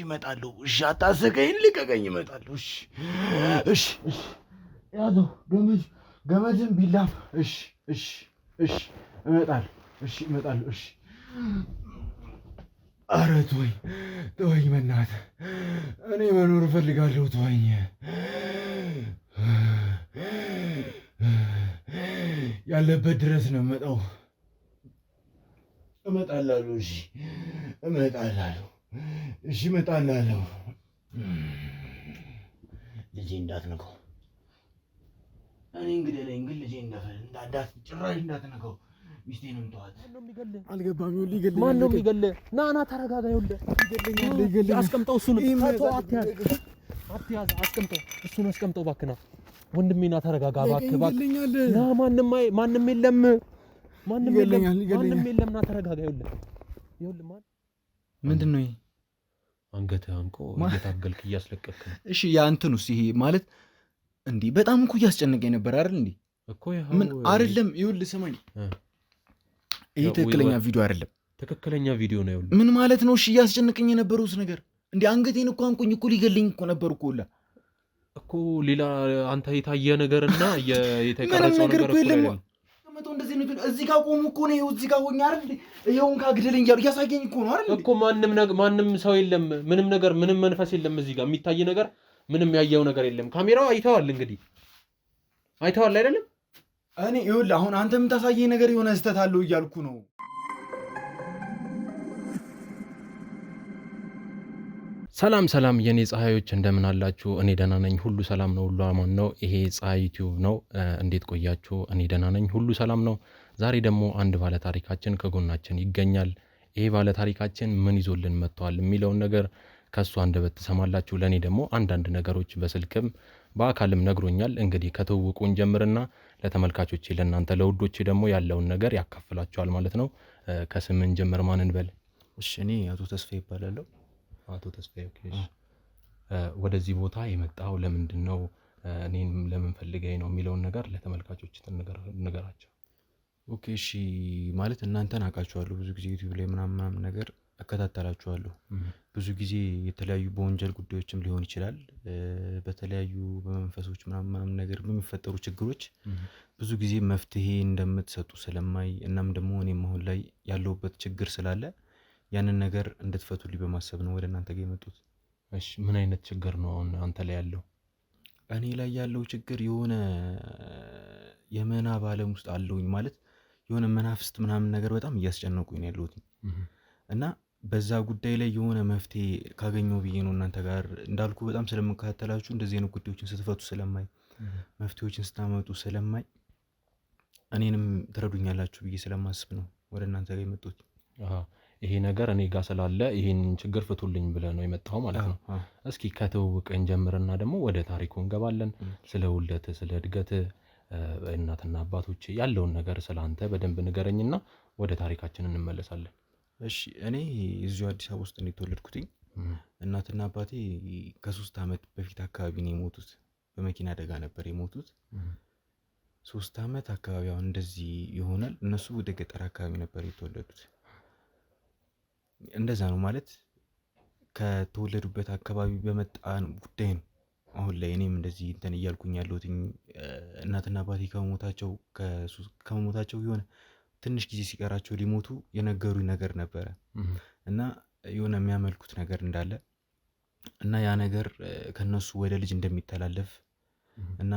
እመጣለሁ። እሺ አታስቀኝ፣ ልቀቀኝ፣ እመጣለሁ። እሺ ያዘው ገመድም ቢላም። እሺ እመጣለሁ። እሺ ኧረ ተወኝ በእናትህ፣ እኔ መኖር እፈልጋለሁ። ተወኝ። ያለበት ድረስ ነው የምመጣው። እመጣላለሁ። እመጣላለሁ። ልጄ እንዳትነካው። እኔ እንግዲህ ላይ ግን ልጄ ጭራሽ እንዳትነካው። ሚስቴንም ተዋት። አልገባም። ይኸውልህ ማን ነው የሚገልህ? ና ተረጋጋ። ይኸውልህ አስቀምጠው፣ እሱን አትያዝ። አስቀምጠው፣ እሱን አስቀምጠው። እባክህ ና ወንድሜ፣ ና ተረጋጋ እባክህ። ና ማንም የለም፣ ና ተረጋጋ። ይኸውልህ ምንድን ነው ይሄ? አንገትህ አንቆ እየታገልክ እያስለቀቅክ ነው። እሺ ያ እንትኑስ ይሄ ማለት እንዴ? በጣም እኮ እያስጨነቀኝ ነበር አይደል እንዴ? እኮ ምን አይደለም። ይኸውልህ ስማኝ፣ ይሄ ትክክለኛ ቪዲዮ አይደለም። ትክክለኛ ቪዲዮ ነው። ይኸውልህ ምን ማለት ነው? እሺ እያስጨነቀኝ የነበረውስ ነገር እንዴ? አንገቴን እኮ አንቆኝ እኮ ሊገለኝ እኮ ነበር እኮ ሌላ አንተ የታየ ነገርና የተቀረጸው ነገር እኮ የለም። እንደዚህ ነው። እዚህ ጋር ቆሙ እኮ ነው። ይኸው እዚህ ጋር ሆኜ አይደል? ይኸው ካግደለኝ እያሉ እያሳየኝ እኮ ነው አይደል? እኮ ማንም ሰው የለም፣ ምንም መንፈስ የለም። እዚህ ጋር የሚታይ ነገር ምንም ያየው ነገር የለም። ካሜራው አይተዋል፣ እንግዲህ አይተዋል አይደለም? እኔ ይኸውልህ አሁን አንተ የምታሳየኝ ነገር የሆነ ስህተት አለው እያልኩ ነው። ሰላም የኔ ፀሐዮች እንደምን አላችሁ? እኔ ደህና ነኝ፣ ሁሉ ሰላም ነው፣ ሁሉ አማን ነው። ይሄ ፀሐይ ዩቲዩብ ነው። እንዴት ቆያችሁ? እኔ ደህና ነኝ፣ ሁሉ ሰላም ነው። ዛሬ ደግሞ አንድ ባለ ታሪካችን ከጎናችን ይገኛል። ይሄ ባለ ታሪካችን ምን ይዞልን መጥቷል የሚለውን ነገር ከሱ አንደበት ትሰማላችሁ። ለኔ ደግሞ አንዳንድ ነገሮች በስልክም በአካልም ነግሮኛል። እንግዲህ ከተውውቁን ጀምርና ለተመልካቾቼ ለእናንተ ለውዶቼ ደግሞ ያለውን ነገር ያካፍላችኋል ማለት ነው። ከስምን ጀምር። ማንን በል? እሺ እኔ አቶ ተስፋ ይባላለሁ። አቶ ተስፋዬ ወደዚህ ቦታ የመጣው ለምንድን ነው? እኔን ለምን ፈልገኝ ነው የሚለውን ነገር ለተመልካቾች ንገራቸው። ኦኬ እሺ። ማለት እናንተን አውቃችኋለሁ፣ ብዙ ጊዜ ዩቲዩብ ላይ ምናምን ነገር እከታተላችኋለሁ። ብዙ ጊዜ የተለያዩ በወንጀል ጉዳዮችም ሊሆን ይችላል፣ በተለያዩ በመንፈሶች ምናምን ነገር በሚፈጠሩ ችግሮች ብዙ ጊዜ መፍትሄ እንደምትሰጡ ስለማይ እናም ደግሞ እኔም አሁን ላይ ያለሁበት ችግር ስላለ ያንን ነገር እንድትፈቱልኝ በማሰብ ነው ወደ እናንተ ጋር የመጡት። እሺ ምን አይነት ችግር ነው አንተ ላይ ያለው? እኔ ላይ ያለው ችግር የሆነ የምናብ ዓለም ውስጥ አለሁኝ። ማለት የሆነ መናፍስት ምናምን ነገር በጣም እያስጨነቁኝ ነው ያለሁት እና በዛ ጉዳይ ላይ የሆነ መፍትሄ ካገኘው ብዬ ነው እናንተ ጋር እንዳልኩ በጣም ስለምከታተላችሁ እንደዚህ አይነት ጉዳዮችን ስትፈቱ ስለማይ መፍትሄዎችን ስታመጡ ስለማይ እኔንም ትረዱኛላችሁ ብዬ ስለማስብ ነው ወደ እናንተ ጋር የመጡት። ይሄ ነገር እኔ ጋር ስላለ ይሄን ችግር ፍቱልኝ ብለህ ነው የመጣው ማለት ነው። እስኪ ከተውውቀን ጀምርና ደግሞ ወደ ታሪኩ እንገባለን። ስለ ውልደት፣ ስለ እድገት፣ እናትና አባቶች ያለውን ነገር ስለአንተ በደንብ ንገረኝና ወደ ታሪካችን እንመለሳለን። እሺ እኔ እዚሁ አዲስ አበባ ውስጥ ነው የተወለድኩትኝ። እናትና አባቴ ከ3 ዓመት በፊት አካባቢ ነው የሞቱት። በመኪና አደጋ ነበር የሞቱት። 3 ዓመት አካባቢ አሁን እንደዚህ ይሆናል። እነሱ ወደ ገጠር አካባቢ ነበር የተወለዱት። እንደዛ ነው ማለት ከተወለዱበት አካባቢ በመጣን ጉዳይ ነው አሁን ላይ እኔም እንደዚህ እንትን እያልኩኝ ያለሁት። እናትና አባቴ ከመሞታቸው የሆነ ትንሽ ጊዜ ሲቀራቸው ሊሞቱ የነገሩኝ ነገር ነበረ እና የሆነ የሚያመልኩት ነገር እንዳለ እና ያ ነገር ከነሱ ወደ ልጅ እንደሚተላለፍ እና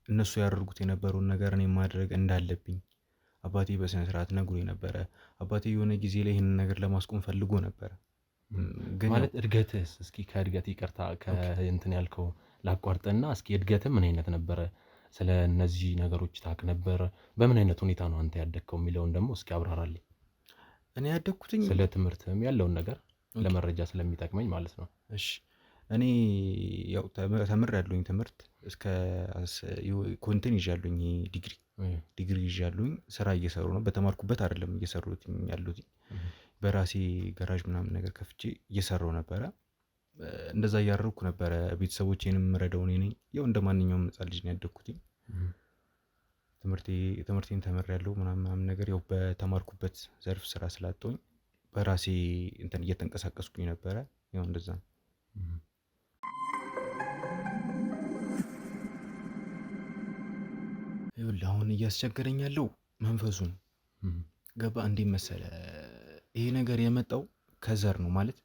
እነሱ ያደርጉት የነበረውን ነገር እኔ ማድረግ እንዳለብኝ አባቴ በስነ ስርዓት ነግሮኝ ነበረ። አባቴ የሆነ ጊዜ ላይ ይሄንን ነገር ለማስቆም ፈልጎ ነበረ። ግን ማለት እድገትስ፣ እስኪ ከእድገት ይቅርታ ከእንትን ያልከው ላቋርጥና እስኪ እድገትም ምን አይነት ነበረ? ስለ እነዚህ ነገሮች ታውቅ ነበር? በምን አይነት ሁኔታ ነው አንተ ያደግከው የሚለውን ደግሞ እስኪ አብራራልኝ። እኔ ያደግኩትኝ ስለ ትምህርትም ያለውን ነገር ለመረጃ ስለሚጠቅመኝ ማለት ነው። እሺ እኔ ያው ተምሬያለሁኝ። ትምህርት እስከ ኮንቴን ይዣለሁኝ፣ ዲግሪ ይዣለሁኝ። ስራ እየሰሩ ነው። በተማርኩበት አይደለም እየሰሩት ያሉት፣ በራሴ ገራዥ ምናምን ነገር ከፍቼ እየሰራሁ ነበረ። እንደዛ እያደረኩ ነበረ ቤተሰቦቼንም ረዳው እኔ ነኝ። ያው እንደ ማንኛውም ሕፃን ልጅ ነው ያደግኩትኝ። ትምህርቴን ተምሬያለሁ ምናምን ነገር። ያው በተማርኩበት ዘርፍ ስራ ስላጣሁኝ በራሴ እንትን እየተንቀሳቀስኩኝ ነበረ። ያው እንደዛ ነው። ይኸውልህ አሁን እያስቸገረኝ ያለው መንፈሱ ነው። ገባ እንዴት መሰለ ይሄ ነገር የመጣው ከዘር ነው ማለት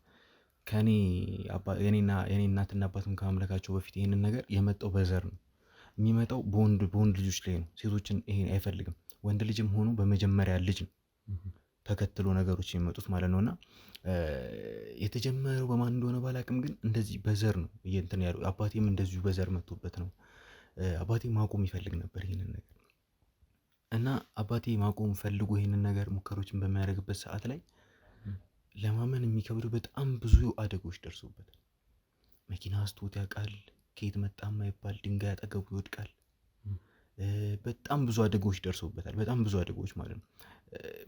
ከኔ የኔ እናትና አባትም ከማምለካቸው በፊት ይሄንን ነገር የመጣው በዘር ነው የሚመጣው በወንድ ልጆች ላይ ነው። ሴቶችን ይሄን አይፈልግም። ወንድ ልጅም ሆኖ በመጀመሪያ ልጅ ነው ተከትሎ ነገሮች የሚመጡት ማለት ነውና የተጀመረው በማን እንደሆነ ባላቅም ግን እንደዚህ በዘር ነው እንትን ያለው። አባቴም እንደዚሁ በዘር መጥቶበት ነው። አባቴ ማቆም ይፈልግ ነበር ይሄንን ነገር እና አባቴ ማቆም ፈልጎ ይሄንን ነገር ሙከሮችን በሚያደርግበት ሰዓት ላይ ለማመን የሚከብዱ በጣም ብዙ አደጎች ደርሶበታል። መኪና አስቶት ያውቃል። ከየት መጣ የማይባል ድንጋይ አጠገቡ ይወድቃል። በጣም ብዙ አደጎች ደርሶበታል። በጣም ብዙ አደጎች ማለት ነው።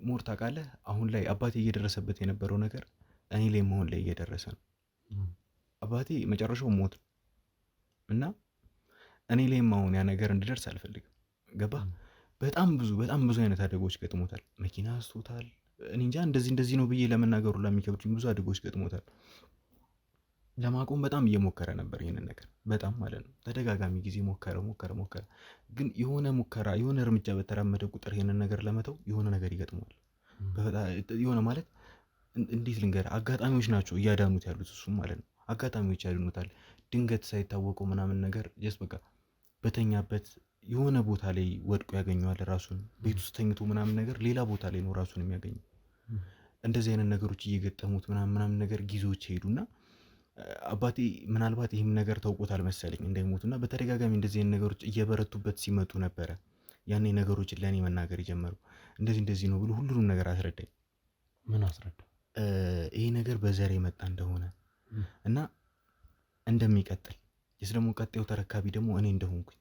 ሞር ታውቃለህ አሁን ላይ አባቴ እየደረሰበት የነበረው ነገር እኔ ላይ መሆን ላይ እየደረሰ ነው። አባቴ መጨረሻው ሞት ነው እና እኔ ላይም አሁን ያ ነገር እንዲደርስ አልፈልግም። ገባህ? በጣም ብዙ አይነት አደጎች ገጥሞታል። መኪና አስቶታል። እኔ እንጃ እንደዚህ ነው ብዬ ለመናገሩ ለሚከብዱኝ ብዙ አደጎች ገጥሞታል። ለማቆም በጣም እየሞከረ ነበር ይሄንን ነገር በጣም ማለት ነው። ተደጋጋሚ ጊዜ ሞከረ። ግን የሆነ እርምጃ በተራመደ ቁጥር ይሄንን ነገር ለመተው የሆነ ነገር ይገጥመዋል። የሆነ ማለት እንዴት ልንገርህ አጋጣሚዎች ናቸው እያዳኑት ያሉት እሱም ማለት ነው። አጋጣሚዎች ያድኑታል። ድንገት ሳይታወቀው ምናምን ነገር በቃ በተኛበት የሆነ ቦታ ላይ ወድቆ ያገኘዋል ራሱን። ቤት ውስጥ ተኝቶ ምናምን ነገር ሌላ ቦታ ላይ ነው ራሱን የሚያገኘው። እንደዚህ አይነት ነገሮች እየገጠሙት ምናምን ነገር ጊዜዎች ሄዱና አባቴ ምናልባት ይህም ነገር ታውቆታል መሰለኝ እንደሚሞቱና በተደጋጋሚ እንደዚህ አይነት ነገሮች እየበረቱበት ሲመጡ ነበረ ያኔ ነገሮችን ለእኔ መናገር የጀመሩ። እንደዚህ ነው ብሎ ሁሉንም ነገር አስረዳኝ። ምን አስረዳ? ይሄ ነገር በዘር የመጣ እንደሆነ እና እንደሚቀጥል ደግሞ ቀጣዩ ተረካቢ ደግሞ እኔ እንደሆንኩኝ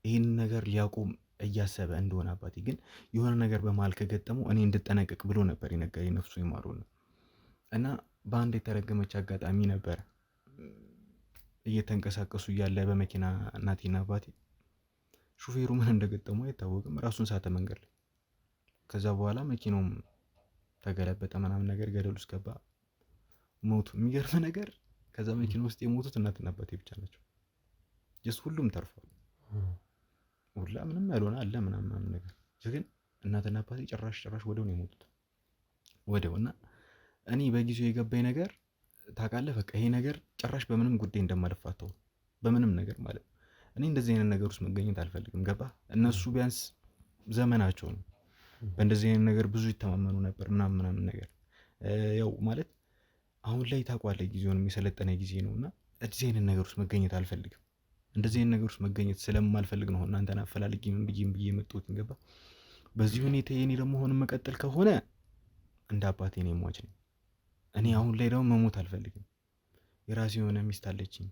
ይህን ነገር ሊያቆም እያሰበ እንደሆነ አባቴ ግን የሆነ ነገር በመሀል ከገጠመው እኔ እንድጠነቀቅ ብሎ ነበር የነገረኝ። ነፍሱ ይማረው ነው እና በአንድ የተረገመች አጋጣሚ ነበር እየተንቀሳቀሱ እያለ በመኪና እናቴና አባቴ ሹፌሩ ምን እንደገጠመው አይታወቅም። ራሱን ሳተ መንገድ ላይ። ከዛ በኋላ መኪናውም ተገለበጠ ምናምን ነገር ገደል ውስጥ ገባ። ሞቱ። የሚገርም ነገር ከዛ መኪና ውስጥ የሞቱት እናትና አባቴ ብቻ ናቸው። ሁሉም ተርፏል። ሁላ ምንም ያልሆነ አለ ምናምን ነገር ግን እናትና አባቴ ጭራሽ ወዲያው ነው የሞቱት። ወዲያው እና እኔ በጊዜው የገባኝ ነገር ታውቃለህ በቃ ይሄ ነገር ጭራሽ በምንም ጉዳይ እንደማልፋታው በምንም ነገር ማለት ነው። እኔ እንደዚህ አይነት ነገር ውስጥ መገኘት አልፈልግም። ገባህ? እነሱ ቢያንስ ዘመናቸው ነው። በእንደዚህ አይነት ነገር ብዙ ይተማመኑ ነበር ምናምን ነገር ያው ማለት አሁን ላይ ታውቃለህ ጊዜውንም የሰለጠነ ጊዜ ነው እና እንደዚህ አይነት ነገር ውስጥ መገኘት አልፈልግም። እንደዚህ አይነት ነገር ውስጥ መገኘት ስለማልፈልግ ነው እናንተን አፈላልጌ ምን ብዬ የመጣሁት። ገባህ? በዚህ ሁኔታ የኔ ደግሞ ሆነ መቀጠል ከሆነ እንደ አባቴ እኔ ሟች ነኝ። እኔ አሁን ላይ ደግሞ መሞት አልፈልግም። የራሴ የሆነ ሚስት አለችኝ፣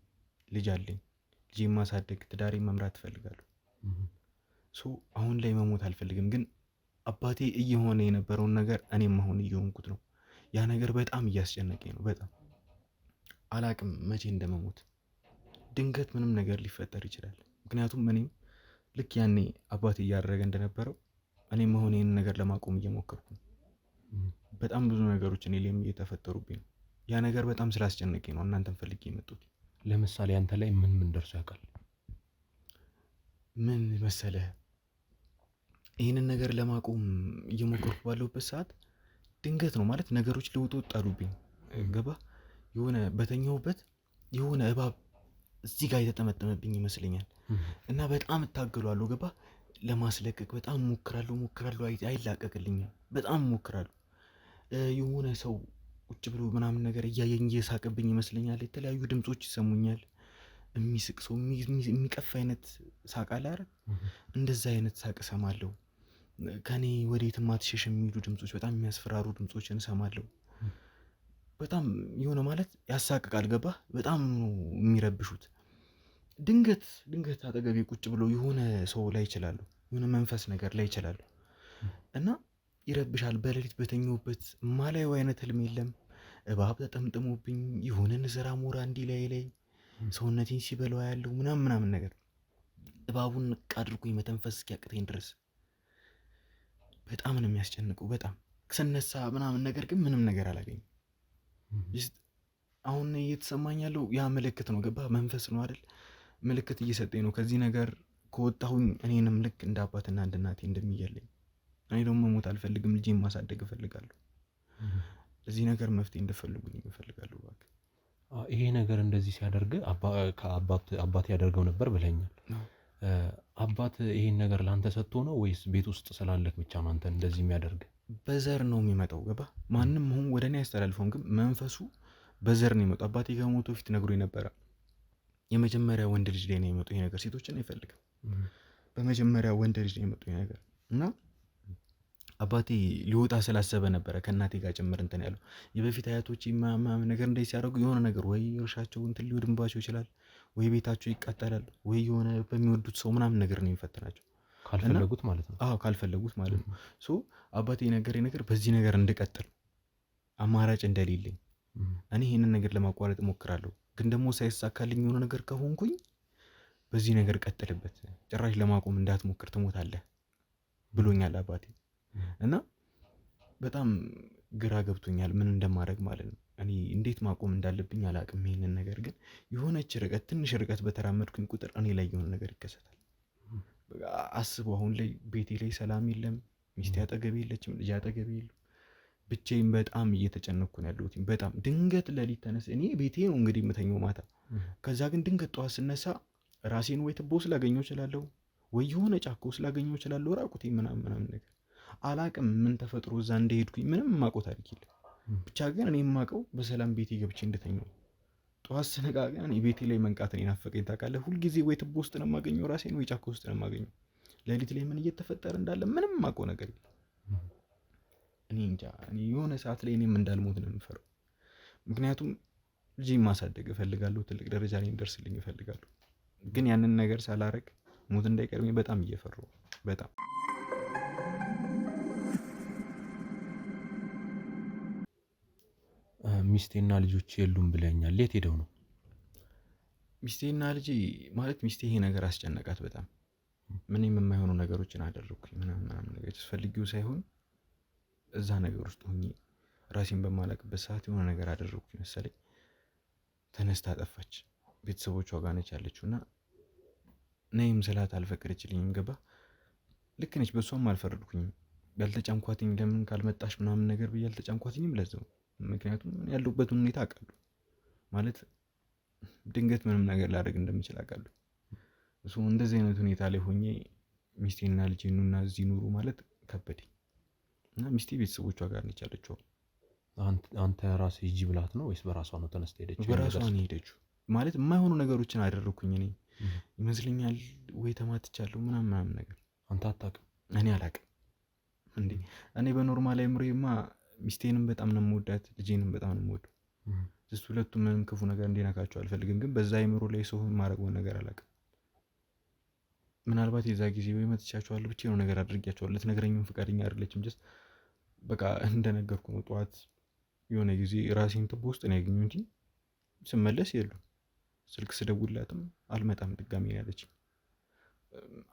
ልጅ አለኝ። ልጄን ማሳደግ ትዳሬን መምራት እፈልጋለሁ። አሁን ላይ መሞት አልፈልግም። ግን አባቴ እየሆነ የነበረውን ነገር እኔም አሁን እየሆንኩት ነው። ያ ነገር በጣም እያስጨነቀኝ ነው። በጣም አላቅም መቼ እንደመሞት። ድንገት ምንም ነገር ሊፈጠር ይችላል። ምክንያቱም እኔም ልክ ያኔ አባቴ እያደረገ እንደነበረው እኔም አሁን ይህንን ነገር ለማቆም እየሞከርኩ ነው። በጣም ብዙ ነገሮች እኔ ላይም እየተፈጠሩብኝ ነው። ያ ነገር በጣም ስላስጨነቀኝ ነው እናንተን ፈልጌ የመጡት። ለምሳሌ አንተ ላይ ምን ደርሶ ያውቃል? ምን መሰለህ ይህንን ነገር ለማቆም እየሞከርኩ ባለሁበት ሰዓት ድንገት ነው ማለት ነገሮች ልውጦት ጣሉብኝ። ገባህ? የሆነ በተኛሁበት የሆነ እባብ እዚህ ጋር የተጠመጠመብኝ ይመስለኛል እና በጣም እታገላለሁ። ገባህ? ለማስለቀቅ በጣም ሞክራለሁ። አይላቀቅልኝም። በጣም ሞክራለሁ። የሆነ ሰው ቁጭ ብሎ ምናምን ነገር እያየኝ እየሳቀብኝ ይመስለኛል። የተለያዩ ድምጾች ይሰሙኛል። የሚስቅ ሰው የሚቀፍ አይነት ሳቅ አለ አይደል? እንደዛ አይነት ሳቅ እሰማለሁ። ከኔ ወዴትም አትሸሽም የሚሉ ድምጾች፣ በጣም የሚያስፈራሩ ድምጾችን እሰማለሁ። በጣም የሆነ ማለት ያሳቅቃል። ገባህ? በጣም ነው የሚረብሹት። ድንገት አጠገቤ ቁጭ ብሎ የሆነ ሰው ላይ ይችላሉ፣ የሆነ መንፈስ ነገር ላይ ይችላሉ እና ይረብሻል። በሌሊት በተኛሁበት ማላየው አይነት ህልም የለም። እባብ ተጠምጥሞብኝ የሆነ ንዝራ ሞራ እንዲህ ላይ ሰውነቴን ሲበላው ያለው ምናምን ነገር እባቡን ንቅ አድርጎኝ መተንፈስ እስኪያቅተኝ ድረስ በጣም ነው የሚያስጨንቀው። በጣም ስነሳ ምናምን ነገር ግን ምንም ነገር አላገኝም። አሁን እየተሰማኝ ያለው ያ ምልክት ነው። ገባህ? መንፈስ ነው አይደል? ምልክት እየሰጠኝ ነው። ከዚህ ነገር ከወጣሁኝ እኔንም ልክ እንደ አባትና እንደ እናቴ እንደሚገለኝ እኔ ደግሞ መሞት አልፈልግም። ልጄን ማሳደግ እፈልጋለሁ። እዚህ ነገር መፍትሄ እንድፈልጉልኝ እፈልጋለሁ። እባክህ ይሄ ነገር እንደዚህ ሲያደርግ አባት ያደርገው ነበር ብለኛል። አባት ይሄን ነገር ላንተ ሰጥቶ ነው ወይስ ቤት ውስጥ ስላለክ ብቻ ነው አንተ እንደዚህ የሚያደርግ? በዘር ነው የሚመጣው። ገባ? ማንም አሁን ወደ እኔ ያስተላልፈውን፣ ግን መንፈሱ በዘር ነው የሚመጣው። አባቴ ከሞቱ በፊት ነግሮኝ ነበረ። የመጀመሪያ ወንድ ልጅ ላይ ነው የመጣው ይሄ ነገር። ሴቶችን አይፈልግም። በመጀመሪያ ወንድ ልጅ ላይ የመጣው ይሄ ነገር እና አባቴ ሊወጣ ስላሰበ ነበረ ከእናቴ ጋር ጭምር እንትን ያለው። የበፊት አያቶች ነገር እንደዚህ ሲያደርጉ የሆነ ነገር ወይ እርሻቸው እንትን ሊወድምባቸው ይችላል፣ ወይ ቤታቸው ይቃጠላል፣ ወይ የሆነ በሚወዱት ሰው ምናምን ነገር ነው የሚፈትናቸው። ካልፈለጉት ማለት ነው። አዎ ካልፈለጉት ማለት ነው። ሶ አባቴ የነገረኝ ነገር በዚህ ነገር እንድቀጥል አማራጭ እንደሌለኝ፣ እኔ ይህንን ነገር ለማቋረጥ እሞክራለሁ፣ ግን ደግሞ ሳይሳካልኝ የሆነ ነገር ከሆንኩኝ በዚህ ነገር ቀጥልበት፣ ጭራሽ ለማቆም እንዳትሞክር ትሞታለህ ብሎኛል አባቴ። እና በጣም ግራ ገብቶኛል ምን እንደማድረግ ማለት ነው። እኔ እንዴት ማቆም እንዳለብኝ አላቅም ይሄንን ነገር። ግን የሆነች ርቀት ትንሽ ርቀት በተራመድኩኝ ቁጥር እኔ ላይ የሆነ ነገር ይከሰታል። አስበው አሁን ላይ ቤቴ ላይ ሰላም የለም፣ ሚስቴ አጠገቤ የለችም፣ ልጅ አጠገቤ የለም። ብቻዬን በጣም እየተጨነኩ ነው ያለሁት። በጣም ድንገት ሌሊት ተነስ፣ እኔ ቤቴ ነው እንግዲህ የምተኘው ማታ። ከዛ ግን ድንገት ጠዋት ስነሳ ራሴን ወይ ትቦ ስላገኘው እችላለሁ፣ ወይ የሆነ ጫካ ስላገኘው እችላለሁ፣ ራቁቴ ምናምን ነገር አላቅም። ምን ተፈጥሮ እዛ እንደሄድኩኝ ምንም የማውቀው ታሪክ የለም። ብቻ ግን እኔ የማውቀው በሰላም ቤቴ ገብቼ እንደተኛው። ጠዋት ስነቃ ግን እኔ ቤቴ ላይ መንቃት ነው ናፈቀኝ። ታውቃለህ፣ ሁልጊዜ ወይ ትቦ ውስጥ ነው የማገኘው ራሴን፣ ወይ ጫካ ውስጥ ነው የማገኘው። ሌሊት ላይ ምን እየተፈጠረ እንዳለ ምንም የማውቀው ነገር የለም። እኔ እንጃ። እኔ የሆነ ሰዓት ላይ እኔም እንዳልሞት ነው የምፈራው። ምክንያቱም ልጄን ማሳደግ እፈልጋለሁ፣ ትልቅ ደረጃ ላይ እንደርስልኝ እፈልጋለሁ። ግን ያንን ነገር ሳላረግ ሞት እንዳይቀርብኝ በጣም እየፈራሁ በጣም ሚስቴና ልጆች የሉም ብለኛል። የት ሄደው ነው? ሚስቴና ልጄ ማለት ሚስቴ ይሄ ነገር አስጨነቃት በጣም። ምንም የማይሆኑ ነገሮችን አደረግኩኝ ምናምን ነገር ፈልጌው ሳይሆን እዛ ነገር ውስጥ ሆኜ ራሴን በማላቅበት ሰዓት የሆነ ነገር አደረግኩኝ መሰለኝ። ተነስታ ጠፋች። ቤተሰቦቿ ጋር ነች ያለችው እና ነይም ስላት አልፈቀደችልኝም። ገባ? ልክ ነች፣ በሷም አልፈረድኩኝም። ያልተጫንኳትኝ ለምን ካልመጣሽ ምናምን ነገር ብዬ ያልተጫንኳትኝም ለዛው። ምክንያቱም ያለሁበትን ሁኔታ አውቃለሁ። ማለት ድንገት ምንም ነገር ላደርግ እንደምችል አውቃለሁ። እሱ እንደዚህ አይነት ሁኔታ ላይ ሆኜ ሚስቴና ልጄ ኑና እዚህ ኑሩ ማለት ከበደኝ እና ሚስቴ ቤተሰቦቿ ጋር ነች ያለችው። አንተ ራስህ ሂጂ ብላት ነው ወይስ በራሷ ነው ተነስታ ሄደችው? በራሷ ነው ሄደችው። ማለት የማይሆኑ ነገሮችን አደረግኩኝ እኔ ይመስለኛል፣ ወይ ተማትቻለሁ ምናምን ነገር። አንተ አታውቅም? እኔ አላውቅም እንዴ። እኔ በኖርማል አይምሮዬማ ሚስቴንም በጣም ነው የምወዳት፣ ልጄንም በጣም ነው የምወደው። ሁለቱም ምንም ክፉ ነገር እንዲነካቸው አልፈልግም። ግን በዛ አይምሮ ላይ ሰው ማድረግውን ነገር አላውቅም። ምናልባት የዛ ጊዜ ወይ መትቻቸዋለሁ፣ ብቻ ነው ነገር አድርጊያቸዋለሁ። ልትነግረኝም ፈቃደኛ አይደለችም። ጀስት በቃ እንደነገርኩ ነው። ጠዋት የሆነ ጊዜ ራሴን ትቦ ውስጥ ነው ያገኘሁ እንጂ ስመለስ የሉም። ስልክ ስደውላትም አልመጣም ድጋሚ ነው ያለችኝ።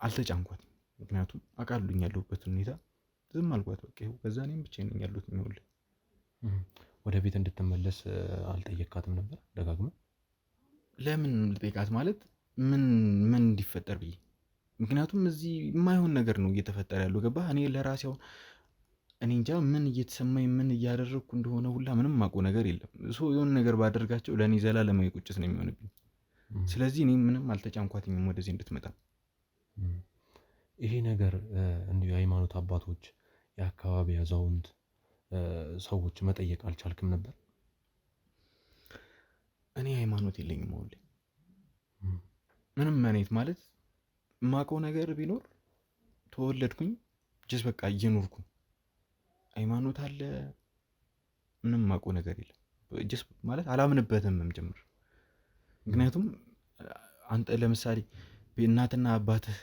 አልተጫንኳትም፣ ምክንያቱም አውቃሉኝ ያለሁበትን ሁኔታ። ዝም አልኳት በቃ። ይኸው ከዛ እኔም ብቻዬን ነኝ ያለሁት። የሚውል ወደ ቤት እንድትመለስ አልጠየካትም ነበር ደጋግመህ? ለምን ልጠይቃት ማለት ምን እንዲፈጠር ብዬ። ምክንያቱም እዚህ የማይሆን ነገር ነው እየተፈጠረ ያለው። ገባህ? እኔ ለራሴ አሁን እኔ እንጃ ምን እየተሰማኝ ምን እያደረግኩ እንደሆነ ሁላ ምንም የማውቀው ነገር የለም። የሆነ ነገር ባደርጋቸው ለእኔ ዘላለማዊ ቁጭት ነው የሚሆንብኝ። ስለዚህ እኔ ምንም አልተጫንኳትኝም ወደዚህ እንድትመጣ። ይሄ ነገር እንዲሁ የሃይማኖት አባቶች፣ የአካባቢ አዛውንት ሰዎች መጠየቅ አልቻልክም ነበር? እኔ ሃይማኖት የለኝም አሁን ላይ ምንም መኔት ማለት የማውቀው ነገር ቢኖር ተወለድኩኝ ጀስ በቃ እየኖርኩ። ሃይማኖት አለ ምንም የማውቀው ነገር የለም። ጀስ ማለት አላምንበትምም ጭምር። ምክንያቱም አንተ ለምሳሌ እናትና አባትህ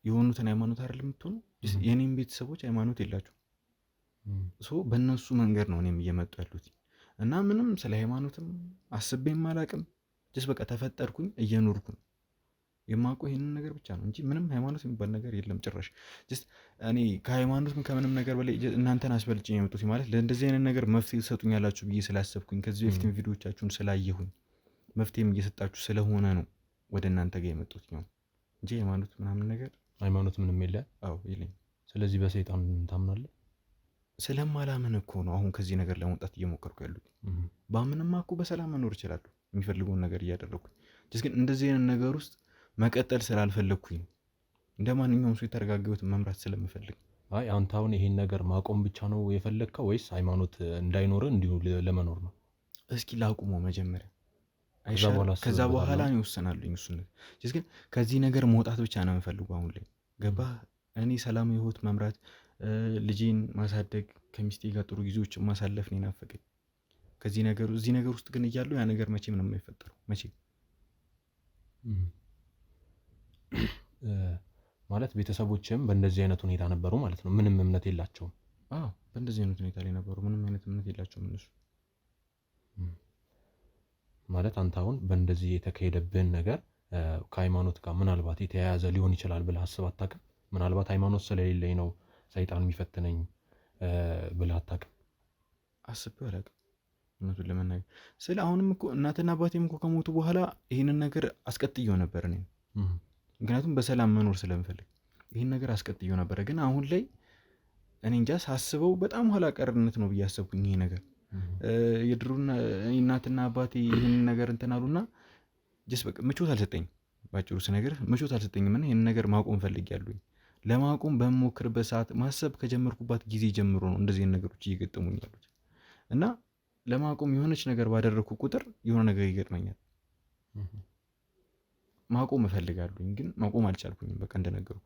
የሆኑትን ሃይማኖት አይደል የምትሆነው። የኔም ቤተሰቦች ሃይማኖት የላቸው። በእነሱ መንገድ ነው እኔም እየመጡ ያሉት እና ምንም ስለ ሃይማኖትም አስቤም አላቅም። ጀስ በቃ ተፈጠርኩኝ እየኖርኩ ነው። የማውቀው ይሄንን ነገር ብቻ ነው እንጂ ምንም ሃይማኖት የሚባል ነገር የለም ጭራሽ። ጀስት እኔ ከሃይማኖትም ከምንም ነገር በላይ እናንተን አስበልጭኝ የመጡት ማለት ለእንደዚህ አይነት ነገር መፍትሄ ትሰጡኛላችሁ ብዬ ስላሰብኩኝ፣ ከዚህ በፊትም ቪዲዮቻችሁን ስላየሁኝ መፍትሄም እየሰጣችሁ ስለሆነ ነው ወደ እናንተ ጋር የመጡት ነው። እንጂ ሃይማኖት ምናምን ነገር ሃይማኖት ምንም የለ። አዎ የለኝም። ስለዚህ በሰይጣን ታምናለህ? ስለማላምን እኮ ነው አሁን ከዚህ ነገር ለመውጣት እየሞከርኩ ያሉት። ባምንማ እኮ በሰላም መኖር እችላለሁ የሚፈልገውን ነገር እያደረግኩኝ። ግን እንደዚህ አይነት ነገር ውስጥ መቀጠል ስላልፈለግኩኝ ነው። እንደ ማንኛውም ሰው የተረጋጋሁት መምራት ስለምፈልግ። አይ አንተ አሁን ይሄን ነገር ማቆም ብቻ ነው የፈለግከው ወይስ ሃይማኖት እንዳይኖርህ እንዲሁ ለመኖር ነው? እስኪ ላቁመው መጀመሪያ፣ ከዛ በኋላ ነው ይወሰናልኝ። እሱን ግን ከዚህ ነገር መውጣት ብቻ ነው የምፈልገው አሁን ላይ። ገባህ? እኔ ሰላማዊ ህይወት መምራት፣ ልጄን ማሳደግ፣ ከሚስቴ ጋር ጥሩ ጊዜዎችን ማሳለፍ ነው የናፈቀኝ። እዚህ ነገር ውስጥ ግን እያለሁ ያ ነገር መቼም ነው የማይፈጠረው። መቼም ማለት ቤተሰቦችም በእንደዚህ አይነት ሁኔታ ነበሩ ማለት ነው? ምንም እምነት የላቸውም? አዎ በእንደዚህ አይነት ሁኔታ ላይ ነበሩ። ምንም አይነት እምነት የላቸውም እነሱ። ማለት አንተ አሁን በእንደዚህ የተካሄደብን ነገር ከሃይማኖት ጋር ምናልባት የተያያዘ ሊሆን ይችላል ብለህ አስበህ አታውቅም? ምናልባት ሃይማኖት ስለሌለኝ ነው ሰይጣን የሚፈትነኝ ብለህ አታውቅም? አስቤው አላውቅም እውነቱን ለመናገር። አሁንም እኮ እናትና አባቴም እኮ ከሞቱ በኋላ ይህንን ነገር አስቀጥየው ነበር እኔ። ምክንያቱም በሰላም መኖር ስለምፈልግ ይህን ነገር አስቀጥየው ነበረ። ግን አሁን ላይ እኔ እንጃ ሳስበው በጣም ኋላ ቀርነት ነው ብዬ አሰብኩኝ። ይሄ ነገር የድሮና እናትና አባቴ ይህንን ነገር እንትን አሉና በቃ ምቾት አልሰጠኝም። ባጭሩ ስነግርህ ምቾት አልሰጠኝም እና ይህን ነገር ማቆም ፈልጌያለሁኝ። ለማቆም በምሞክርበት ሰዓት ማሰብ ከጀመርኩባት ጊዜ ጀምሮ ነው እንደዚህ አይነት ነገሮች እየገጠሙኝ ያሉት እና ለማቆም የሆነች ነገር ባደረግኩ ቁጥር የሆነ ነገር ይገጥመኛል። ማቆም እፈልጋለሁኝ ግን ማቆም አልቻልኩኝም። በቃ እንደነገርኩ።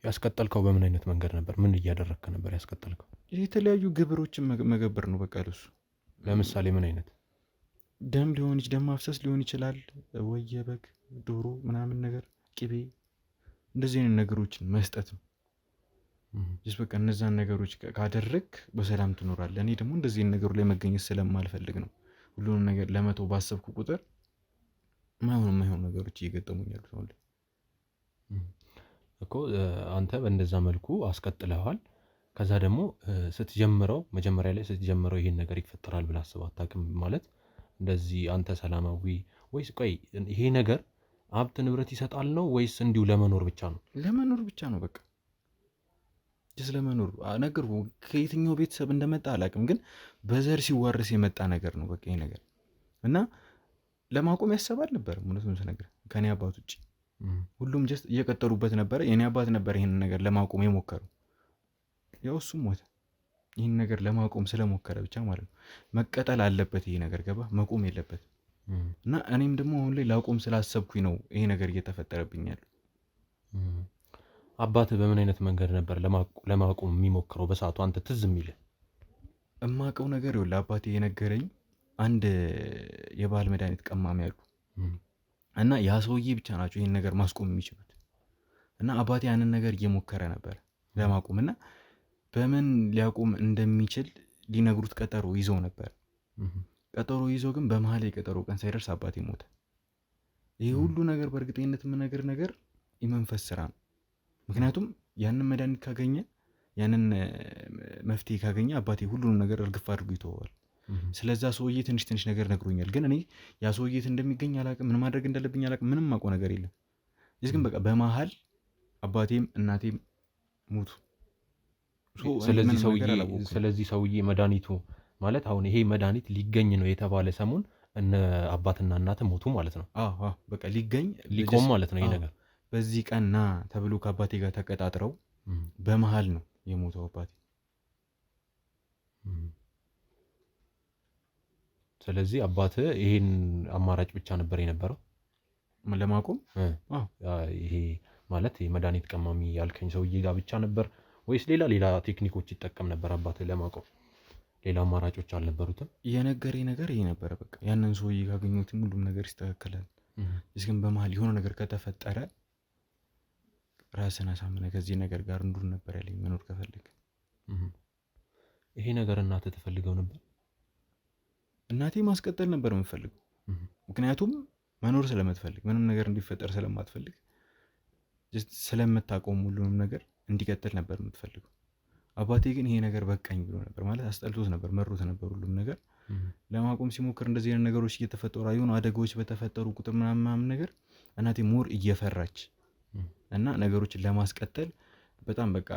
ያስቀጠልከው በምን አይነት መንገድ ነበር? ምን እያደረግክ ነበር ያስቀጠልከው? የተለያዩ ግብሮችን መገበር ነው በቃ ለሱ። ለምሳሌ ምን አይነት? ደም ማፍሰስ ሊሆን ይችላል፣ ወይ የበግ ዶሮ ምናምን ነገር፣ ቅቤ፣ እንደዚህ አይነት ነገሮችን መስጠት ነው። በቃ እነዛን ነገሮች ካደረግ በሰላም ትኖራለህ። እኔ ደግሞ እንደዚህ ነገሩ ላይ መገኘት ስለማልፈልግ ነው ሁሉንም ነገር ለመተው ባሰብኩ ቁጥር ማይሆን ነገሮች እየገጠሙኝ ያሉት ነው እኮ። አንተ በእንደዛ መልኩ አስቀጥለዋል። ከዛ ደግሞ መጀመሪያ ላይ ስትጀምረው ይሄን ነገር ይፈጠራል ብለህ አስበህ አታውቅም? ማለት እንደዚህ አንተ ሰላማዊ ወይስ ቆይ ይሄ ነገር ሀብት ንብረት ይሰጣል ነው ወይስ እንዲሁ ለመኖር ብቻ ነው? ለመኖር ብቻ ነው በቃ ለመኖር ነገር። ከየትኛው ቤተሰብ እንደመጣ አላውቅም፣ ግን በዘር ሲዋረስ የመጣ ነገር ነው በቃ ይሄ ነገር እና ለማቆም ያሰባል ነበር። እውነቱን ስነግርህ ከኔ አባት ውጭ ሁሉም እየቀጠሉበት ነበረ። የኔ አባት ነበር ይሄን ነገር ለማቆም የሞከረው። ያው እሱም ሞተ። ይህን ነገር ለማቆም ስለሞከረ ብቻ ማለት ነው። መቀጠል አለበት ይሄ ነገር፣ ገባ? መቆም የለበት እና እኔም ደግሞ አሁን ላይ ላቆም ስላሰብኩኝ ነው ይሄ ነገር እየተፈጠረብኝ ያለው። አባትህ በምን አይነት መንገድ ነበር ለማቆም የሚሞክረው በሰዓቱ አንተ ትዝ የሚልህ? እማውቀው ነገር ይኸውልህ፣ አባቴ የነገረኝ አንድ የባህል መድኃኒት ቀማሚ ያሉ እና ያ ሰውዬ ብቻ ናቸው ይህን ነገር ማስቆም የሚችሉት። እና አባቴ ያንን ነገር እየሞከረ ነበር ለማቆም እና በምን ሊያቆም እንደሚችል ሊነግሩት ቀጠሮ ይዘው ነበር። ቀጠሮ ይዘው ግን በመሀል የቀጠሮ ቀን ሳይደርስ አባቴ ሞተ። ይህ ሁሉ ነገር በእርግጠኝነት የምነግር ነገር የመንፈስ ስራ ነው። ምክንያቱም ያንን መድኃኒት ካገኘ፣ ያንን መፍትሄ ካገኘ አባቴ ሁሉንም ነገር እርግፍ አድርጎ ይተወዋል። ስለዛ ሰውዬ ትንሽ ነገር ነግሮኛል። ግን እኔ ያ ሰውዬ እንደሚገኝ አላውቅም፣ ምን ማድረግ እንዳለብኝ አላውቅም። ምንም ማውቀው ነገር የለም። ግን በቃ በመሀል አባቴም እናቴም ሞቱ። ስለዚህ ሰውዬ መድኃኒቱ ማለት አሁን ይሄ መድኃኒት ሊገኝ ነው የተባለ ሰሞን እነ አባትና እናት ሞቱ ማለት ነው። በቃ ሊቆም ማለት ነው ይሄ ነገር። በዚህ ቀን ና ተብሎ ከአባቴ ጋር ተቀጣጥረው በመሀል ነው የሞተው አባቴ። ስለዚህ አባትህ ይሄን አማራጭ ብቻ ነበር የነበረው ለማቆም። ይሄ ማለት የመድኃኒት ቀማሚ ያልከኝ ሰውዬ ጋር ብቻ ነበር ወይስ ሌላ ቴክኒኮች ይጠቀም ነበር አባትህ ለማቆም? ሌላ አማራጮች አልነበሩትም? የነገረኝ ነገር ይሄ ነበረ። በቃ ያንን ሰውዬ ካገኙትም ሁሉም ነገር ይስተካከላል። ግን በመሀል የሆነ ነገር ከተፈጠረ ራስን አሳምነ ከዚህ ነገር ጋር እንዱን ነበር ያለኝ መኖር ከፈለግ። ይሄ ነገር እናትህ ትፈልገው ነበር? እናቴ ማስቀጠል ነበር የምፈልገው። ምክንያቱም መኖር ስለምትፈልግ፣ ምንም ነገር እንዲፈጠር ስለማትፈልግ፣ ስለምታቆም ሁሉንም ነገር እንዲቀጥል ነበር የምትፈልገው። አባቴ ግን ይሄ ነገር በቃኝ ብሎ ነበር። ማለት አስጠልቶት ነበር፣ መሮት ነበር ሁሉም ነገር። ለማቆም ሲሞክር እንደዚህ አይነት ነገሮች እየተፈጠሩ የሆኑ አደጋዎች በተፈጠሩ ቁጥር ምናምን ነገር እናቴ ሞር እየፈራች እና ነገሮችን ለማስቀጠል በጣም በቃ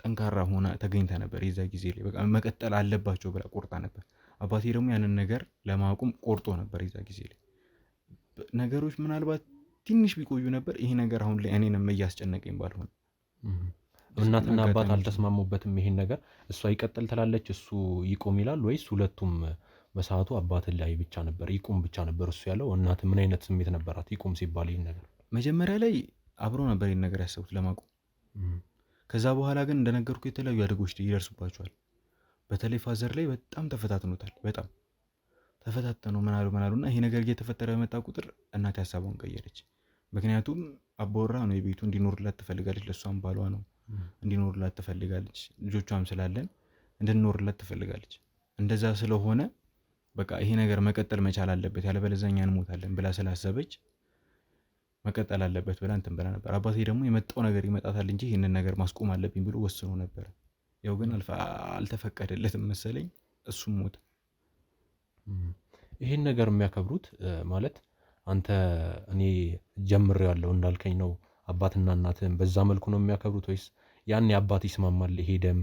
ጠንካራ ሆና ተገኝታ ነበር። የዛ ጊዜ ላይ በቃ መቀጠል አለባቸው ብላ ቆርጣ ነበር። አባቴ ደግሞ ያንን ነገር ለማቆም ቆርጦ ነበር። የዛ ጊዜ ላይ ነገሮች ምናልባት ትንሽ ቢቆዩ ነበር ይሄ ነገር አሁን ላይ እኔንም እያስጨነቀኝ ባልሆነ። እናትና አባት አልተስማሙበትም ይሄን ነገር? እሷ ይቀጥል ትላለች እሱ ይቆም ይላል ወይስ ሁለቱም በሰዓቱ አባት ላይ ብቻ ነበር ይቆም ብቻ ነበር እሱ ያለው? እናት ምን አይነት ስሜት ነበራት ይቆም ሲባል ይሄን ነገር? መጀመሪያ ላይ አብሮ ነበር ይሄን ነገር ያሰቡት ለማቆም። ከዛ በኋላ ግን እንደነገርኩ የተለያዩ አደጎች ይደርሱባቸዋል። በተለይ ፋዘር ላይ በጣም ተፈታትኖታል። በጣም ተፈታተኑ ምናሉና ይሄ ነገር እየተፈጠረ በመጣ ቁጥር እናቴ ሀሳቧን ቀየረች። ምክንያቱም አባወራ ነው የቤቱ እንዲኖርላት ትፈልጋለች። ለሷም ባሏ ነው እንዲኖርላት ትፈልጋለች። ልጆቿም ስላለን እንድንኖርላት ትፈልጋለች። እንደዛ ስለሆነ በቃ ይሄ ነገር መቀጠል መቻል አለበት ያለበለዚያ እኛ እንሞታለን ብላ ስላሰበች መቀጠል አለበት ብላ እንትን ብላ ነበር። አባቴ ደግሞ የመጣው ነገር ይመጣታል እንጂ ይህንን ነገር ማስቆም አለብኝ ብሎ ወስኖ ነበር። ያው ግን አልተፈቀደለትም መሰለኝ፣ እሱም ሞተ። ይህን ነገር የሚያከብሩት ማለት አንተ እኔ ጀምሬዋለሁ እንዳልከኝ ነው አባትና እናትህን በዛ መልኩ ነው የሚያከብሩት ወይስ ያን አባት ይስማማል ይሄ ደም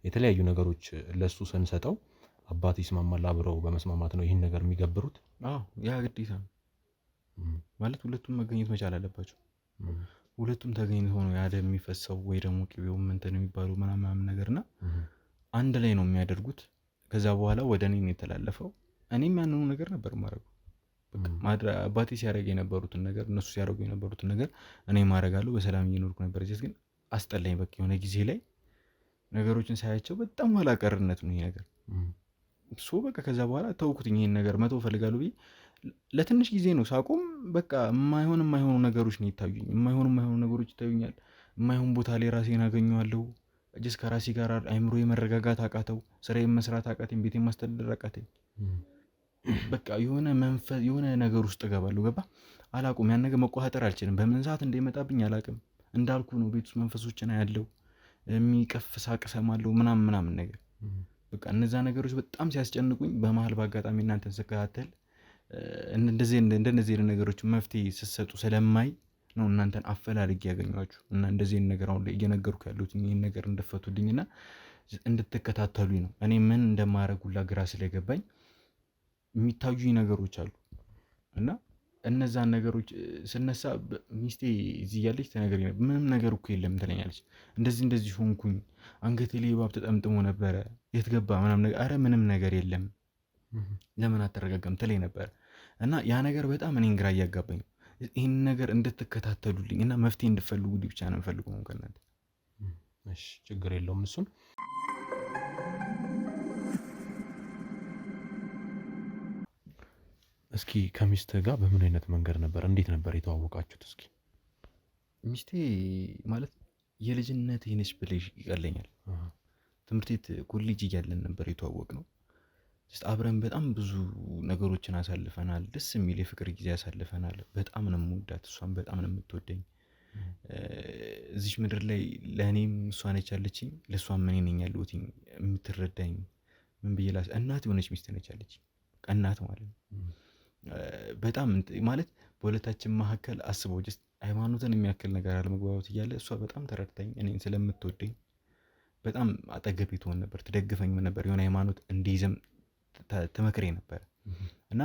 የተለያዩ ነገሮች ለሱ ስንሰጠው አባት ይስማማል አብረው በመስማማት ነው ይህን ነገር የሚገብሩት? አዎ ያ ግዴታ ነው ማለት ሁለቱም መገኘት መቻል አለባቸው። ሁለቱም ተገኝተው ነው ያ ደም የሚፈሰው ወይ ደግሞ ቅቤው እንትን የሚባለው ምናምን ነገርና አንድ ላይ ነው የሚያደርጉት። ከዛ በኋላ ወደ እኔ ነው የተላለፈው። እኔም ያንኑ ነገር ነበር ማድረገው። በቃ አባቴ ሲያደርግ የነበሩትን ነገር እነሱ ሲያደርጉ የነበሩትን ነገር እኔ ማድረጋለሁ። በሰላም እየኖርኩ ነበር። እዚህ ግን አስጠላኝ። በቃ የሆነ ጊዜ ላይ ነገሮችን ሳያቸው በጣም ኋላ ቀርነት ነው ይሄ ነገር። በቃ ከዛ በኋላ ተውኩትኝ። ይሄን ነገር መተው እፈልጋለሁ ብዬ ለትንሽ ጊዜ ነው ሳቆም። በቃ የማይሆኑ ነገሮች ነው ይታዩኝ። የማይሆኑ ነገሮች ይታዩኛል። የማይሆን ቦታ ላይ ራሴን አገኘዋለሁ። ጅስ ከራሴ ጋር አይምሮ የመረጋጋት አቃተው። ስራዬን መስራት አቃተኝ። ቤቴን ማስተዳደር አቃተኝ። በቃ የሆነ ነገር ውስጥ እገባለሁ። ገባ አላቁም። ያን ነገር መቆጣጠር አልችልም። በምን ሰዓት እንደሚመጣብኝ አላቅም። እንዳልኩ ነው ቤት ውስጥ መንፈሶችን አያለው። የሚቀፍ ሳቅ እሰማለሁ ምናምን ነገር። በቃ እነዛ ነገሮች በጣም ሲያስጨንቁኝ በመሀል በአጋጣሚ እናንተን ስከታተል እንደነዚህ ነገሮች መፍትሄ ስትሰጡ ስለማይ ነው እናንተን አፈላልጌ ያገኘኋችሁ እና እንደዚህ ነገር አሁን ላይ እየነገርኩ ያሉት ይህን ነገር እንደፈቱልኝና እንድትከታተሉኝ ነው። እኔ ምን እንደማደርጉላ ግራ ስለገባኝ የሚታዩኝ ነገሮች አሉ እና እነዛን ነገሮች ስነሳ ሚስቴ እዚህ ያለች ተነገረኝ ነበር። ምንም ነገር እኮ የለም ትለኛለች። እንደዚህ ሆንኩኝ፣ አንገቴ ላይ እባብ ተጠምጥሞ ነበረ፣ የት ገባ ምናምን ነገር። አረ ምንም ነገር የለም ለምን አትረጋጋም ትለኝ ነበር እና ያ ነገር በጣም እኔን ግራ እያጋባኝ ነው። ይህን ነገር እንድትከታተሉልኝ እና መፍትሄ እንድፈልጉልኝ ብቻ ነው የምፈልገው ከእናንተ። እሺ ችግር የለውም እሱን እስኪ ከሚስትህ ጋር በምን አይነት መንገድ ነበር? እንዴት ነበር የተዋወቃችሁት? እስኪ ሚስቴ ማለት የልጅነት ነች ብለሽ ይቀለኛል። ትምህርት ቤት ኮሌጅ እያለን ነበር የተዋወቅነው። አብረን በጣም ብዙ ነገሮችን አሳልፈናል። ደስ የሚል የፍቅር ጊዜ አሳልፈናል። በጣም ነው የምወዳት፣ እሷም በጣም ነው የምትወደኝ። እዚች ምድር ላይ ለእኔም እሷ ነች ያለችኝ፣ ለእሷም እኔ ነኝ ያለሁት የምትረዳኝ። ምን ብዬ እናት የሆነች ሚስት ነች ያለችኝ። እናት ማለት ነው። በጣም ማለት በሁለታችን መካከል አስበው ጀስት ሃይማኖትን የሚያክል ነገር አለመግባባት እያለ እሷ በጣም ተረድታኝ እኔን ስለምትወደኝ በጣም አጠገቤ ትሆን ነበር፣ ትደግፈኝ ነበር። የሆነ ሃይማኖት እንዲይዝም ትመክሬ ነበር እና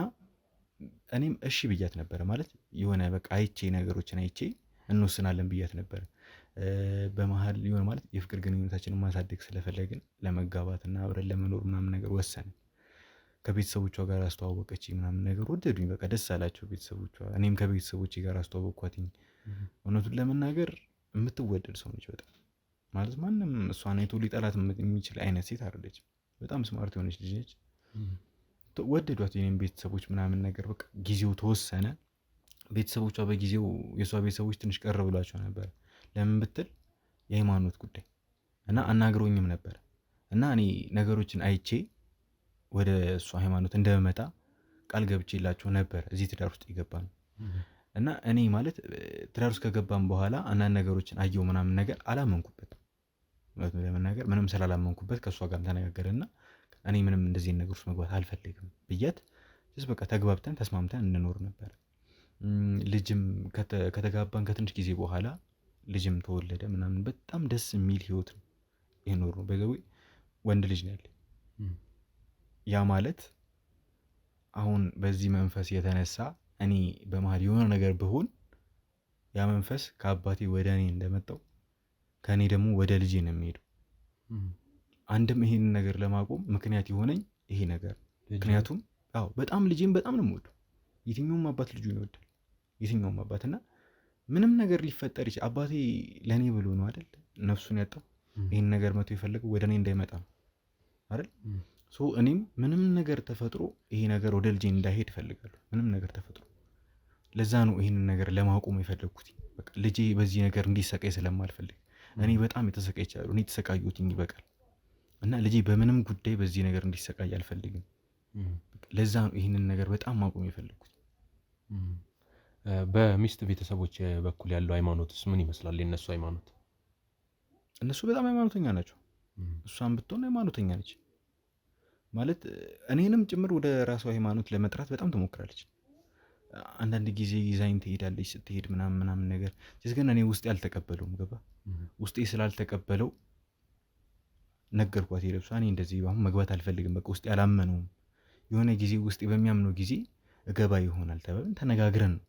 እኔም እሺ ብያት ነበር። ማለት የሆነ በቃ ነገሮችን አይቼ እንወስናለን ብያት ነበር። በመሀል የሆነ ማለት የፍቅር ግንኙነታችንን ማሳደግ ስለፈለግን ለመጋባትና አብረን ለመኖር ምናምን ነገር ወሰንን። ከቤተሰቦቿ ጋር አስተዋወቀች ምናምን ነገር፣ ወደዱኝ። በቃ ደስ አላቸው ቤተሰቦቿ። እኔም ከቤተሰቦቼ ጋር አስተዋወቅኳትኝ። እውነቱን ለመናገር የምትወደድ ሰው ነች በጣም ማለት ማንም እሷን አይቶ ሊጠላት የሚችል አይነት ሴት አይደለችም። በጣም ስማርት የሆነች ልጅ ነች። ወደዷት የኔም ቤተሰቦች ምናምን ነገር። በቃ ጊዜው ተወሰነ። ቤተሰቦቿ በጊዜው የእሷ ቤተሰቦች ትንሽ ቀር ብሏቸው ነበር። ለምን ብትል የሃይማኖት ጉዳይ እና አናግረውኝም ነበር እና እኔ ነገሮችን አይቼ ወደ እሷ ሃይማኖት እንደመጣ ቃል ገብቼላቸው ነበር። እዚህ ትዳር ውስጥ ይገባል እና እኔ ማለት ትዳር ውስጥ ከገባም በኋላ አንዳንድ ነገሮችን አየው ምናምን ነገር አላመንኩበት። ለመናገር ምንም ስላላመንኩበት ከእሷ ጋር ተነጋገርና እኔ ምንም እንደዚህ ነገር ውስጥ መግባት አልፈልግም ብያት በቃ ተግባብተን ተስማምተን እንኖር ነበር። ልጅም ከተጋባን ከትንሽ ጊዜ በኋላ ልጅም ተወለደ ምናምን በጣም ደስ የሚል ህይወት ነው የኖር ነው። በገቡ ወንድ ልጅ ነው ያለኝ። ያ ማለት አሁን በዚህ መንፈስ የተነሳ እኔ በመሀል የሆነ ነገር ብሆን ያ መንፈስ ከአባቴ ወደ እኔ እንደመጣው ከእኔ ደግሞ ወደ ልጄ ነው የሚሄደው። አንድም ይሄንን ነገር ለማቆም ምክንያት የሆነኝ ይሄ ነገር ምክንያቱም በጣም ልጄን በጣም ነው የምወደው። የትኛውም አባት ልጁን ይወዳል። የትኛውም አባት እና ምንም ነገር ሊፈጠር ይችላል። አባቴ ለእኔ ብሎ ነው አይደል ነፍሱን ያጣው። ይህን ነገር መቶ የፈለገው ወደ እኔ እንዳይመጣ ነው አይደል። እኔም ምንም ነገር ተፈጥሮ ይሄ ነገር ወደ ልጄ እንዳይሄድ እፈልጋለሁ። ምንም ነገር ተፈጥሮ ለዛ ነው ይህንን ነገር ለማቆም የፈለግኩት። በቃ ልጄ በዚህ ነገር እንዲሰቃይ ስለማልፈልግ እኔ በጣም የተሰቃይቻለሁ። እኔ የተሰቃየሁትኝ ይበቃል እና ልጄ በምንም ጉዳይ በዚህ ነገር እንዲሰቃይ አልፈልግም። ለዛ ነው ይህንን ነገር በጣም ማቆም የፈለግኩት። በሚስት ቤተሰቦች በኩል ያለው ሃይማኖትስ ምን ይመስላል? የእነሱ ሃይማኖት? እነሱ በጣም ሃይማኖተኛ ናቸው። እሷን ብትሆን ሃይማኖተኛ ነች ማለት እኔንም ጭምር ወደ ራሷ ሃይማኖት ለመጥራት በጣም ትሞክራለች። አንዳንድ ጊዜ ይዛኝ ትሄዳለች ስትሄድ ምናምን ነገር ግን እኔ ውስጤ አልተቀበለውም። ገባ ውስጤ ስላልተቀበለው ነገርኳት። ሄደብሷ እኔ እንደዚህ አሁን መግባት አልፈልግም። በቃ ውስጤ አላመነውም። የሆነ ጊዜ ውስጤ በሚያምነው ጊዜ እገባ ይሆናል ተባብለን ተነጋግረን ነው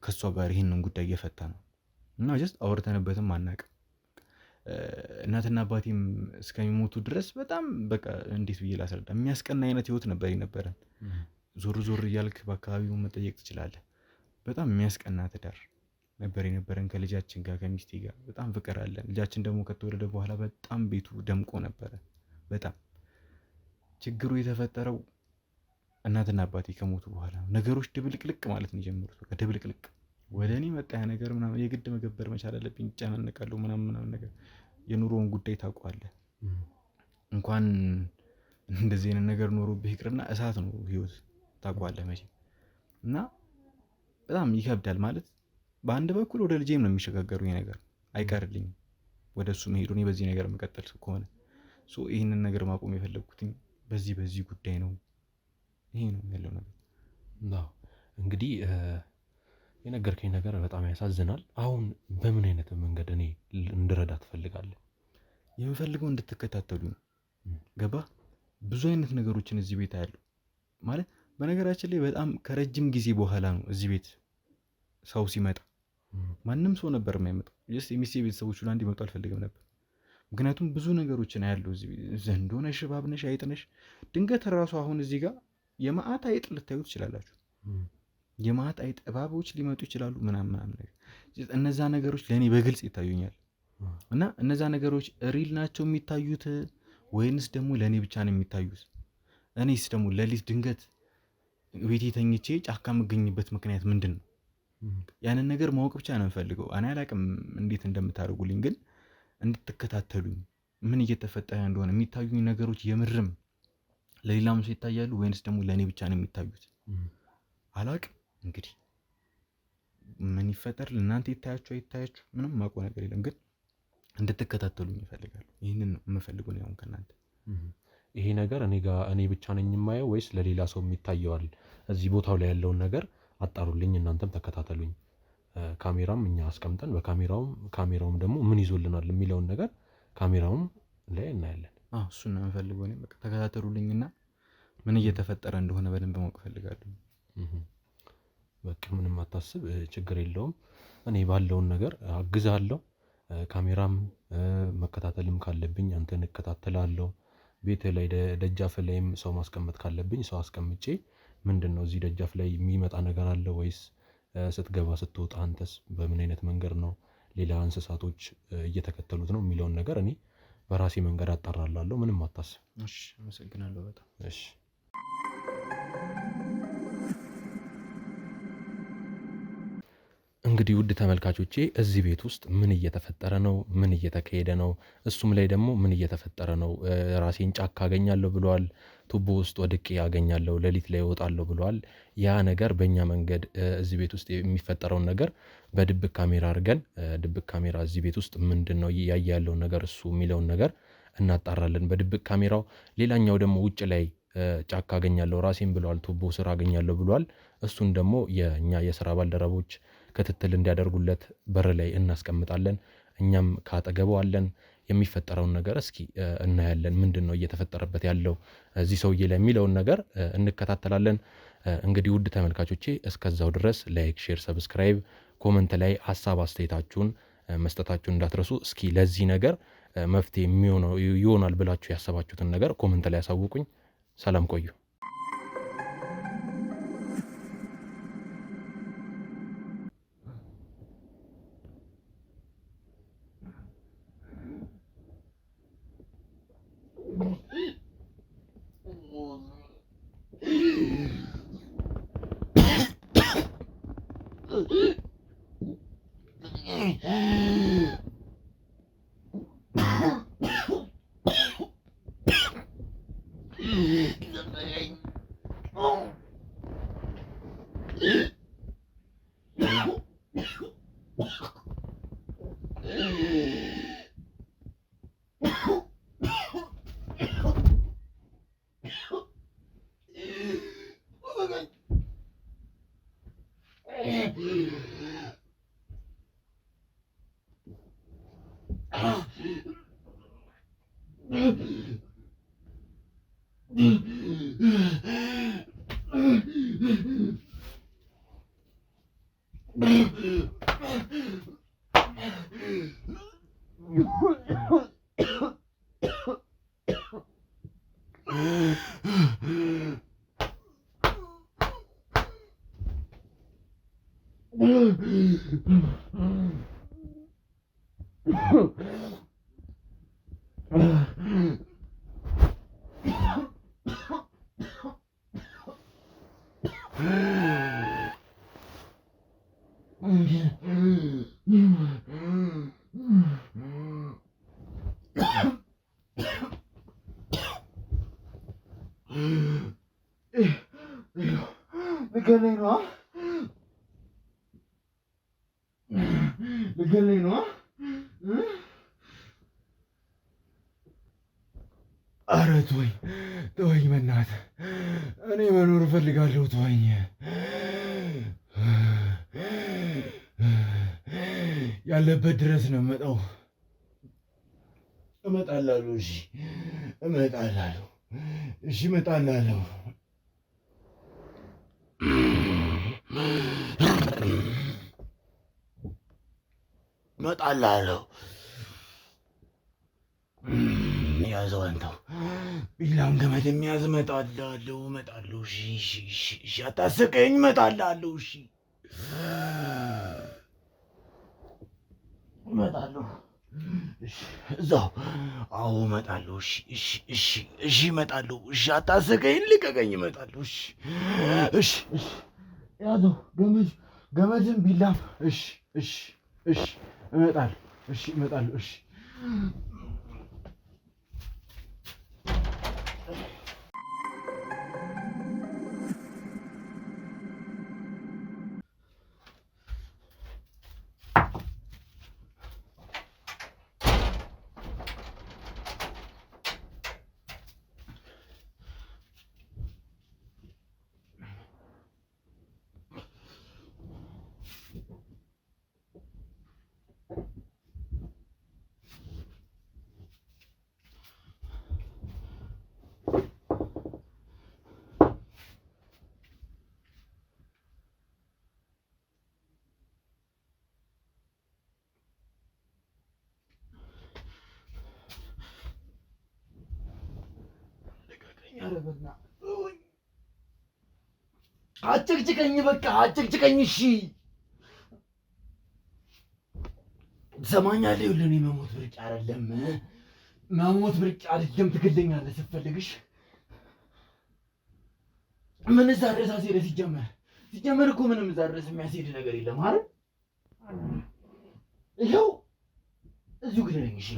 ከእሷ ጋር ይህንን ጉዳይ እየፈታ ነው እና ጀስት አውርተንበትም አናውቅም። እናትና አባቴም እስከሚሞቱ ድረስ በጣም በቃ እንዴት ብዬ ላስረዳ የሚያስቀና አይነት ህይወት ነበር የነበረን። ዞር ዞር እያልክ በአካባቢው መጠየቅ ትችላለህ። በጣም የሚያስቀና ትዳር ነበር የነበረን ከልጃችን ጋር ከሚስቴ ጋር በጣም ፍቅር አለን። ልጃችን ደግሞ ከተወለደ በኋላ በጣም ቤቱ ደምቆ ነበረ። በጣም ችግሩ የተፈጠረው እናትና አባቴ ከሞቱ በኋላ ነገሮች ድብልቅልቅ ማለት ነው የጀመሩት። በቃ ድብልቅልቅ ወደ እኔ መጣ ያ ነገር ምናምን የግድ መገበር መቻል አለብኝ። ይጨናነቃለሁ ምናምን ነገር የኑሮውን ጉዳይ ታውቀዋለህ። እንኳን እንደዚህ አይነት ነገር ኖሮብህ ይቅርና እሳት ነው ህይወት ታውቀዋለህ መቼም እና በጣም ይከብዳል ማለት በአንድ በኩል ወደ ልጄም ነው የሚሸጋገሩ ይሄ ነገር አይቀርልኝም ወደ እሱ መሄዱ እኔ በዚህ ነገር መቀጠል ከሆነ ይህንን ነገር ማቆም የፈለግኩትኝ በዚህ ጉዳይ ነው። ይሄ ነው ያለው ነገር። እንግዲህ የነገርከኝ ነገር በጣም ያሳዝናል። አሁን በምን አይነት መንገድ እኔ እንድረዳ ትፈልጋለህ? የምፈልገው እንድትከታተሉ ነው። ገባ ብዙ አይነት ነገሮችን እዚህ ቤት አያሉ ማለት በነገራችን ላይ በጣም ከረጅም ጊዜ በኋላ ነው እዚህ ቤት ሰው ሲመጣ። ማንም ሰው ነበር የማይመጣው። የሚስቴ ቤተሰቦች ሁላ እንዲመጡ አልፈልግም ነበር። ምክንያቱም ብዙ ነገሮችን አያሉ እዚህ ዘንዶ ነሽ፣ እባብ ነሽ፣ አይጥ ነሽ። ድንገት ራሱ አሁን እዚህ ጋር የማአት አይጥ ልታዩ ትችላላችሁ። የማአት አይጥ እባቦች ሊመጡ ይችላሉ ምናምን ነገር። እነዛ ነገሮች ለእኔ በግልጽ ይታዩኛል እና እነዛ ነገሮች ሪል ናቸው የሚታዩት ወይንስ ደግሞ ለእኔ ብቻ ነው የሚታዩት? እኔስ ደግሞ ሌሊት ድንገት ቤቴ ተኝቼ ጫካ የምገኝበት ምክንያት ምንድን ነው? ያንን ነገር ማወቅ ብቻ ነው የምፈልገው። እኔ አላቅም እንዴት እንደምታደርጉልኝ፣ ግን እንድትከታተሉኝ ምን እየተፈጠረ እንደሆነ የሚታዩኝ ነገሮች የምርም ለሌላም ሰው ይታያሉ ወይንስ ደግሞ ለእኔ ብቻ ነው የሚታዩት? አላቅም። እንግዲህ ምን ይፈጠር ለእናንተ ይታያችሁ አይታያችሁ ምንም ማውቀው ነገር የለም፣ ግን እንድትከታተሉኝ ይፈልጋሉ። ይህንን ነው የምፈልገው አሁን ከእናንተ። ይሄ ነገር እኔ ብቻ ነኝ የማየው ወይስ ለሌላ ሰው የሚታየዋል? እዚህ ቦታው ላይ ያለውን ነገር አጣሩልኝ፣ እናንተም ተከታተሉኝ። ካሜራም እኛ አስቀምጠን ካሜራውም ደግሞ ምን ይዞልናል የሚለውን ነገር ካሜራውም ላይ እናያለን። እሱን ነው የምፈልገው እኔ። በቃ ተከታተሉልኝና ምን እየተፈጠረ እንደሆነ በደንብ ማወቅ እፈልጋለሁ። በቃ ምንም አታስብ፣ ችግር የለውም። እኔ ባለውን ነገር አግዛለሁ። ካሜራም መከታተልም ካለብኝ አንተን እከታተላለሁ። ቤት ላይ ደጃፍ ላይም ሰው ማስቀመጥ ካለብኝ ሰው አስቀምጬ ምንድነው እዚህ ደጃፍ ላይ የሚመጣ ነገር አለ ወይስ ስትገባ ስትወጣ አንተስ በምን አይነት መንገድ ነው ሌላ እንስሳቶች እየተከተሉት ነው የሚለውን ነገር እኔ በራሴ መንገድ አጣራላለሁ። ምንም አታስብ። እሺ፣ አመሰግናለሁ በጣም። እሺ። እንግዲህ ውድ ተመልካቾቼ እዚህ ቤት ውስጥ ምን እየተፈጠረ ነው? ምን እየተካሄደ ነው? እሱም ላይ ደግሞ ምን እየተፈጠረ ነው? ራሴን ጫካ አገኛለሁ ብለዋል። ቱቦ ውስጥ ወድቄ ያገኛለሁ፣ ሌሊት ላይ እወጣለሁ ብለዋል። ያ ነገር በእኛ መንገድ እዚህ ቤት ውስጥ የሚፈጠረውን ነገር በድብቅ ካሜራ አድርገን ድብቅ ካሜራ እዚህ ቤት ውስጥ ምንድን ነው እያየ ያለውን ነገር እሱ የሚለውን ነገር እናጣራለን በድብቅ ካሜራው። ሌላኛው ደግሞ ውጭ ላይ ጫካ አገኛለሁ ራሴን ብለዋል፣ ቱቦ ስር አገኛለሁ ብሏል። እሱን ደግሞ የእኛ የስራ ባልደረቦች ክትትል እንዲያደርጉለት በር ላይ እናስቀምጣለን። እኛም ካጠገበው አለን። የሚፈጠረውን ነገር እስኪ እናያለን። ምንድን ነው እየተፈጠረበት ያለው እዚህ ሰውዬ ላይ የሚለውን ነገር እንከታተላለን። እንግዲህ ውድ ተመልካቾቼ እስከዛው ድረስ ላይክ፣ ሼር፣ ሰብስክራይብ፣ ኮመንት ላይ ሀሳብ አስተያየታችሁን መስጠታችሁን እንዳትረሱ። እስኪ ለዚህ ነገር መፍትሄ የሚሆነው ይሆናል ብላችሁ ያሰባችሁትን ነገር ኮመንት ላይ ያሳውቁኝ። ሰላም ቆዩ። ልገለኝ ነው። ኧረ ተወኝ ተወኝ፣ በእናትህ እኔ መኖር እፈልጋለሁ። ተወኝ። ያለበት ድረስ ነው የምመጣው። እመጣላለሁ። እሺ እመጣላለሁ። እሺ እመጣላለሁ። እመጣላለሁ። ያዘው አንተው ቢላም ገመድ የሚያዝ እመጣላለሁ። እመጣለሁ። እሺ እሺ እሺ እሺ፣ አታስቀኝ። እመጣላለሁ። እሺ እመጣለሁ። እሺ እዛው። አዎ እመጣለሁ። እሺ እሺ እሺ እሺ እመጣለሁ። እሺ አታስቀኝ። ልቀቀኝ። እመጣለሁ። እሺ እሺ እሺ፣ ያዘው ገመድም ቢላም። እሺ እሺ እሺ እመጣለሁ። እሺ እመጣለሁ። እሺ አጭቅጭቀኝ፣ በቃ አጭቅጭቀኝ። እሺ ትሰማኛለህ? ይኸውልህ እኔ መሞት ብርቅ አይደለም፣ መሞት ብርቅ አይደለም። ትገለኛለህ ስትፈልግሽ። ምን እዛ ድረስ አስሄደህ? ሲጀመር እኮ ምንም እዛ ድረስ የሚያስሄድ ነገር የለም አይደል? ይኸው እዚሁ ግደለኝ። እሺ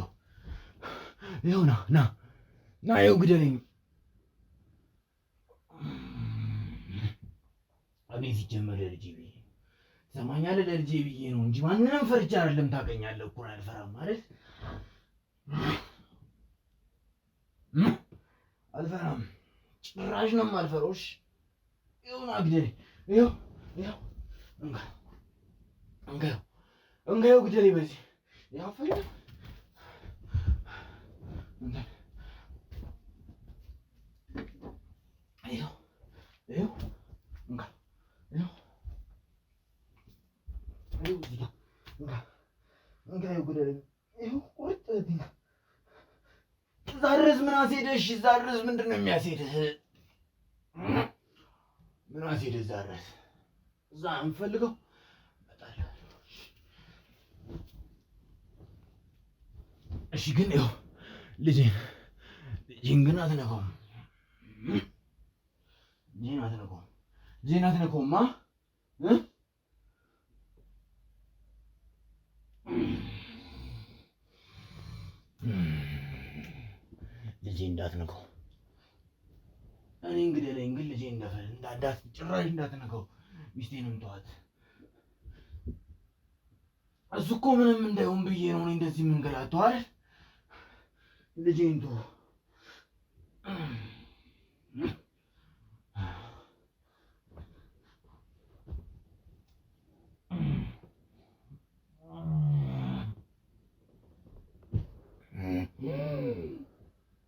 ይኸው ና ይኸው ግደለኝ። እኔ ሲጀመር ለልጄ ብዬ ትሰማኛለህ? ለልጄ ብዬ ነው እንጂ ማንንም ፈርቻ አይደለም። ታውቀኛለህ እኮ አልፈራም ማለት አልፈራም። ጭራሽ ነው የማልፈራው። እሺ ይሁን አግደል። ይኸው እንጋየው ግደል። በዚህ ያው ፈሪ ዛሬስ ምን አስሄደሽ? ዛሬስ ምንድን ነው የሚያስሄድህ? ምን አስሄደህ? ዛሬስ እዛ የምፈልገው እመጣለሁ። እሺ ግን ይኸው ልጄን ግን አትነካውም። ልጄን አትነካውማ። ልጄ እንዳትነካው። እኔ እንግዲህ ላይ ግን ልጄ ጭራሽ እንዳትነካው። ሚስቴንም ተዋት። እሱ እኮ ምንም እንዳይሆን ብዬ ነው እኔ እንደዚህ የምንገላተው አይደል? ልጄን ተው።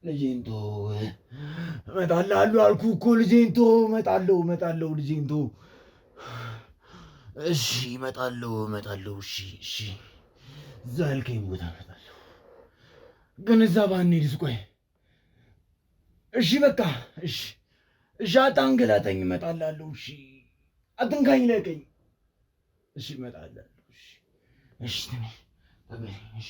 ልጄን ተው። እመጣልሃለሁ አልኩህ እኮ ልጄን ተው። እመጣለሁ ልጄን ተው። እሺ እመጣለሁ። እሺ እዛ ያልከኝ ቦታ እመጣለሁ። ግን እዛ ባንሄድስ? ቆይ እሺ በቃ እሺ አታንገላታኝ። እመጣልሃለሁ። እሺ አትንካኝ፣ ለቀኝ። እሺ እመጣልሃለሁ። እሺ ተገኝ። እሺ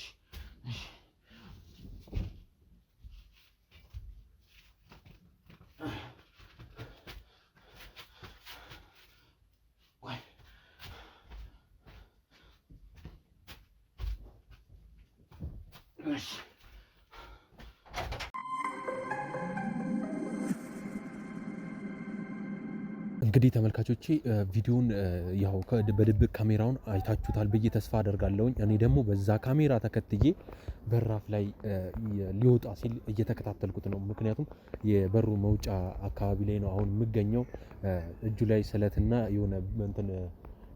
እንግዲህ ተመልካቾቼ ቪዲዮውን ያው በድብቅ ካሜራውን አይታችሁታል ብዬ ተስፋ አደርጋለሁኝ። እኔ ደግሞ በዛ ካሜራ ተከትዬ በራፍ ላይ ሊወጣ ሲል እየተከታተልኩት ነው። ምክንያቱም የበሩ መውጫ አካባቢ ላይ ነው አሁን የምገኘው። እጁ ላይ ስለትና የሆነ እንትን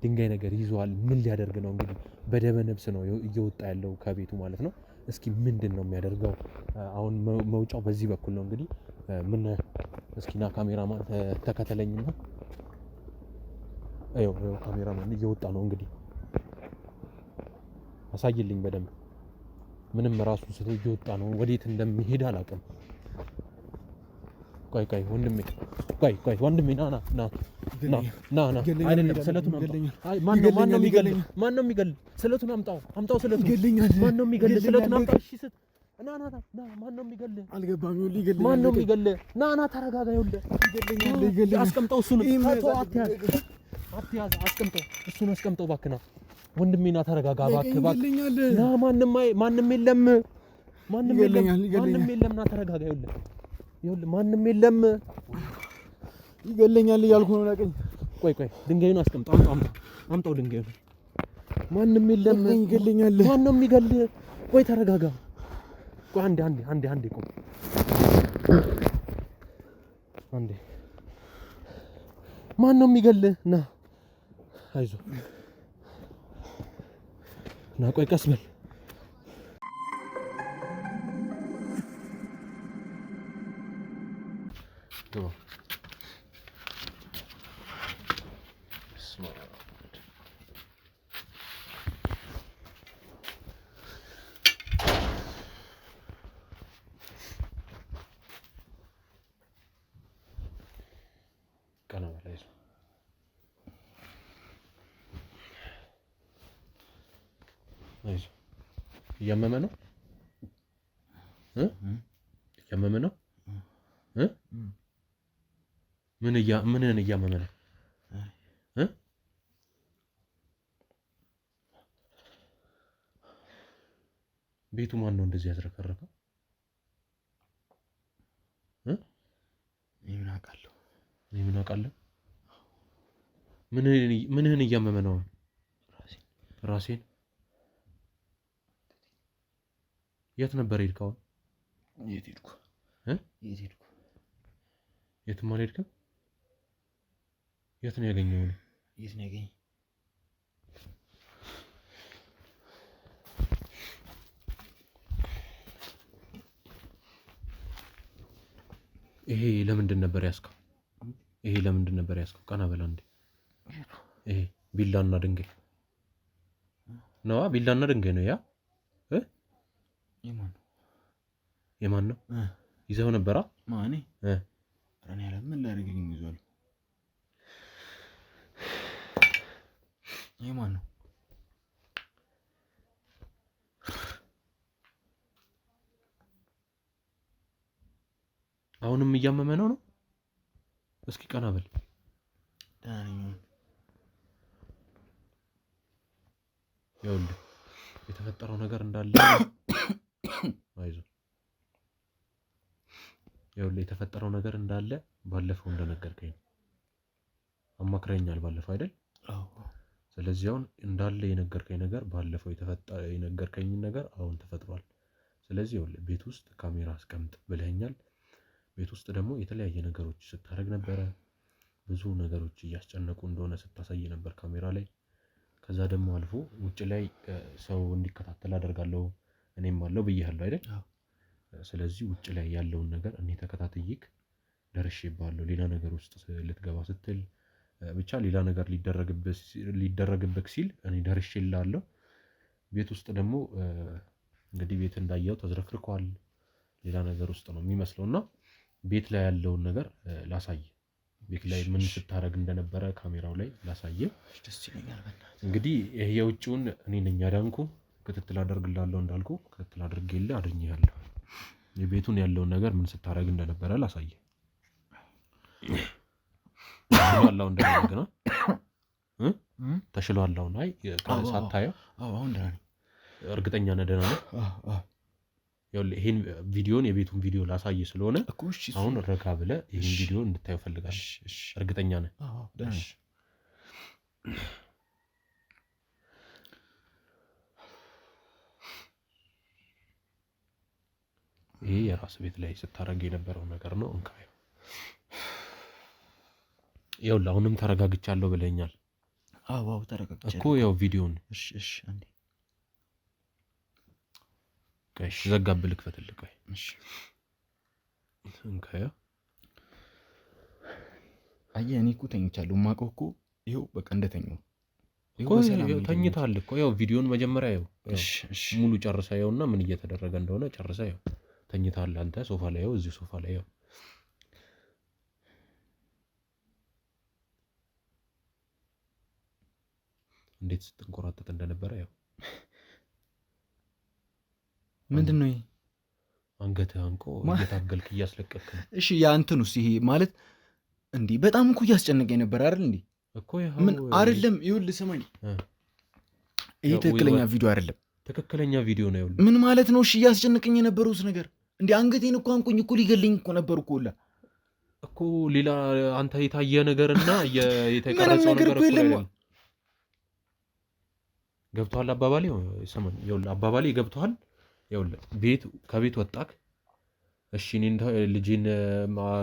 ድንጋይ ነገር ይዟል። ምን ሊያደርግ ነው እንግዲህ? በደበ ነፍስ ነው እየወጣ ያለው ከቤቱ ማለት ነው። እስኪ ምንድን ነው የሚያደርገው? አሁን መውጫው በዚህ በኩል ነው እንግዲህ ምን እስኪና ካሜራማን ተከተለኝና አዮ ካሜራማን እየወጣ ነው እንግዲህ አሳይልኝ በደንብ። ምንም ራሱን ስቶ እየወጣ ነው። ወዴት እንደሚሄድ አላውቅም። ቆይ ወንድሜ ና አይደለም ስለቱን አምጣው። ማን ነው የሚገል? ስለቱን አምጣው ስለቱን። ማን ነው የሚገል? ስለቱን አምጣው። እሺ ስት ና ማን ነው የሚገል? አልገባም። ይኸውልህ ማን ነው የሚገል? ና ተረጋጋ። ይኸውልህ አስቀምጠው። እሱን አትያዝ። አስቀምጠው። እሱን አስቀምጠው እባክህ። ና ወንድሜ ና ተረጋጋ እባክህ። ና ማንም የለም። ና ተረጋጋ። ይኸውልህ ማንም የለም። ይገለኛል እያልኩ ነው። ለቀኝ። ቆይ ድንጋዩን አስቀምጠው። አምጣው ድንጋዩን። ማንም የለም። ይገለኛል። ማን ነው የሚገል? ቆይ ተረጋጋ። ቆይ አንዴ ቆይ አንዴ። ማን ነው የሚገል? ና አይዞህ ና። ቆይ ቀስ በል። እያመመ ነው? እያመመ ነው? ምንን እያመመ ነው? ቤቱ ማን ነው እንደዚህ ያዝረከረከው? ምን አውቃለሁ? ምንህን እያመመ ነው? ራሴን። የት ነበር ሄድከው? የት ሄድኩ? የት ሄድኩ? የትም አልሄድክም? የት ነው ያገኘው? የት ነው ያገኘው? ይሄ ለምንድን ነበር ያስከው? ይሄ ለምንድን ነበር ያስከው? ቀና በላ እንዴ! ይሄ ቢላና ድንጋይ ነው። ቢላና ድንጋይ ነው ያ? የማን ነው? ይዘው ነበራ? ማኔ ረኔ ያለ ምን ላደርግልኝ ይዟል? የማን ነው? አሁንም እያመመ ነው? እስኪ ቀና በል። ይኸውልህ የተፈጠረው ነገር እንዳለ አይዞህ። ይኸውልህ የተፈጠረው ነገር እንዳለ ባለፈው እንደነገርከኝ አማክረኛል ባለፈው አይደል? አዎ። ስለዚህ አሁን እንዳለ የነገርከኝ ነገር ባለፈው የነገርከኝ ነገር አሁን ተፈጥሯል። ስለዚህ ይኸውልህ ቤት ውስጥ ካሜራ አስቀምጥ ብለኸኛል። ቤት ውስጥ ደግሞ የተለያየ ነገሮች ስታደርግ ነበረ። ብዙ ነገሮች እያስጨነቁ እንደሆነ ስታሳይ ነበር ካሜራ ላይ። ከዛ ደግሞ አልፎ ውጭ ላይ ሰው እንዲከታተል አደርጋለሁ እኔም አለው ብዬሃለሁ አይደል? ስለዚህ ውጭ ላይ ያለውን ነገር እኔ ተከታትይክ ደርሼብሃለሁ። ሌላ ነገር ውስጥ ልትገባ ስትል ብቻ ሌላ ነገር ሊደረግብህ ሲል እኔ ደርሼልሃለሁ። ቤት ውስጥ ደግሞ እንግዲህ ቤት እንዳየው ተዝረክርኳል። ሌላ ነገር ውስጥ ነው የሚመስለውና ቤት ላይ ያለውን ነገር ላሳይ። ቤት ላይ ምን ስታረግ እንደነበረ ካሜራው ላይ ላሳየ። ደስ ይለኛል። በእናትህ እንግዲህ ይሄ የውጭውን እኔ ነኝ ያዳንኩ። ክትትል አደርግልሃለሁ እንዳልኩ ክትትል አድርጌልህ አድኜሃለሁ። የቤቱን ያለውን ነገር ምን ስታረግ እንደነበረ ላሳየ። ተሽሏል አሁን እንደገና ተሽሏል አሁን። አይ ሳታየው አሁን ደህና ነኝ። እርግጠኛ ነህ ደህና ነህ? ይሄን ቪዲዮን የቤቱን ቪዲዮ ላሳይ ስለሆነ አሁን ረጋ ብለህ ይሄን ቪዲዮ እንድታየው ፈልጋለሁ። እርግጠኛ ነህ? አዎ ደህና ነኝ። ይሄ የራስ ቤት ላይ ስታረግ የነበረው ነገር ነው። እንካየው። ይኸውልህ አሁንም ተረጋግቻለሁ ብለኛል። አዎ ተረጋግቻለሁ እኮ ያው ቪዲዮን። እሺ አንዴ እሺ ዘጋብህ ልክፈትልህ። ቆይ እሺ እንካየው። አየህ እኔ እኮ ተኝቻለሁ። የማውቀው እኮ ይኸው በቃ እንደተኛው እኮ ተኝተሃል እኮ። ያው ቪዲዮን መጀመሪያ ያው ሙሉ ጨርሰህ ያውና ምን እየተደረገ እንደሆነ ጨርሰህ ያው ተኝተሃል አንተ ሶፋ ላይ ያው እዚህ ሶፋ ላይ ያው እንዴት ስትንቆራጠጥ እንደነበረ ያው ምንድነው ይሄ? አንገትህ አንቆ እየታገልክ እያስለቀቅክ ነው። እሺ ያ እንትኑስ ይሄ ማለት እንዴ በጣም እኮ እያስጨነቀኝ ነበር አይደል እንዴ? እኮ ምን አይደለም። ይኸውልህ ስማኝ፣ ይሄ ትክክለኛ ቪዲዮ አይደለም። ትክክለኛ ቪዲዮ ነው። ይኸውልህ ምን ማለት ነው? እሺ እያስጨነቀኝ የነበረውስ ነገር እንዴ አንገቴን እኮ አንቆኝ እኮ ሊገለኝ እኮ ነበር እኮ ሁላ እኮ ሌላ አንተ የታየ ነገርና የተቀረጸው ነገር እኮ አይደለም። ገብቶሃል አባባሌ? ሰማኝ። ይኸውልህ አባባሌ ገብቶሃል? ይኸውልህ ከቤት ወጣክ። እሺ እኔ ልጄን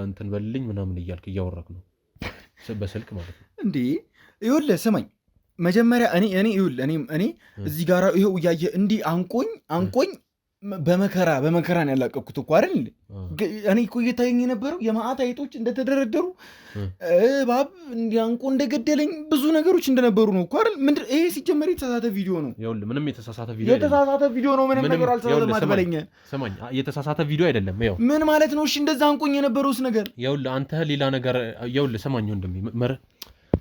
እንትን በልልኝ ምናምን እያልክ እያወራክ ነው በስልክ ማለት ነው እንዴ። ይኸውልህ ስማኝ መጀመሪያ እኔ እዚህ ጋር ይኸው እያየህ እንዲህ አንቆኝ በመከራ ነው ያላቀቅኩት እኮ አይደል እንዴ? እኔ እኮ እየታየኝ የነበረው የማዕት አይጦች እንደተደረደሩ እባብ እንዲያንቆ እንደገደለኝ ብዙ ነገሮች እንደነበሩ ነው እኮ አይደል? ምንድን ይሄ ሲጀመር የተሳሳተ ቪዲዮ ነው። ይኸውልህ ምንም የተሳሳተ ቪዲዮ ነው። ምንም ነገር አልተሳሳተም አትበለኝ። ስማኝ የተሳሳተ ቪዲዮ አይደለም። ይኸው ምን ማለት ነው? እሺ እንደዛ አንቆኝ የነበረውስ ነገር ይኸውልህ አንተ ሌላ ነገር ይኸውልህ ስማኝ ወንድሜ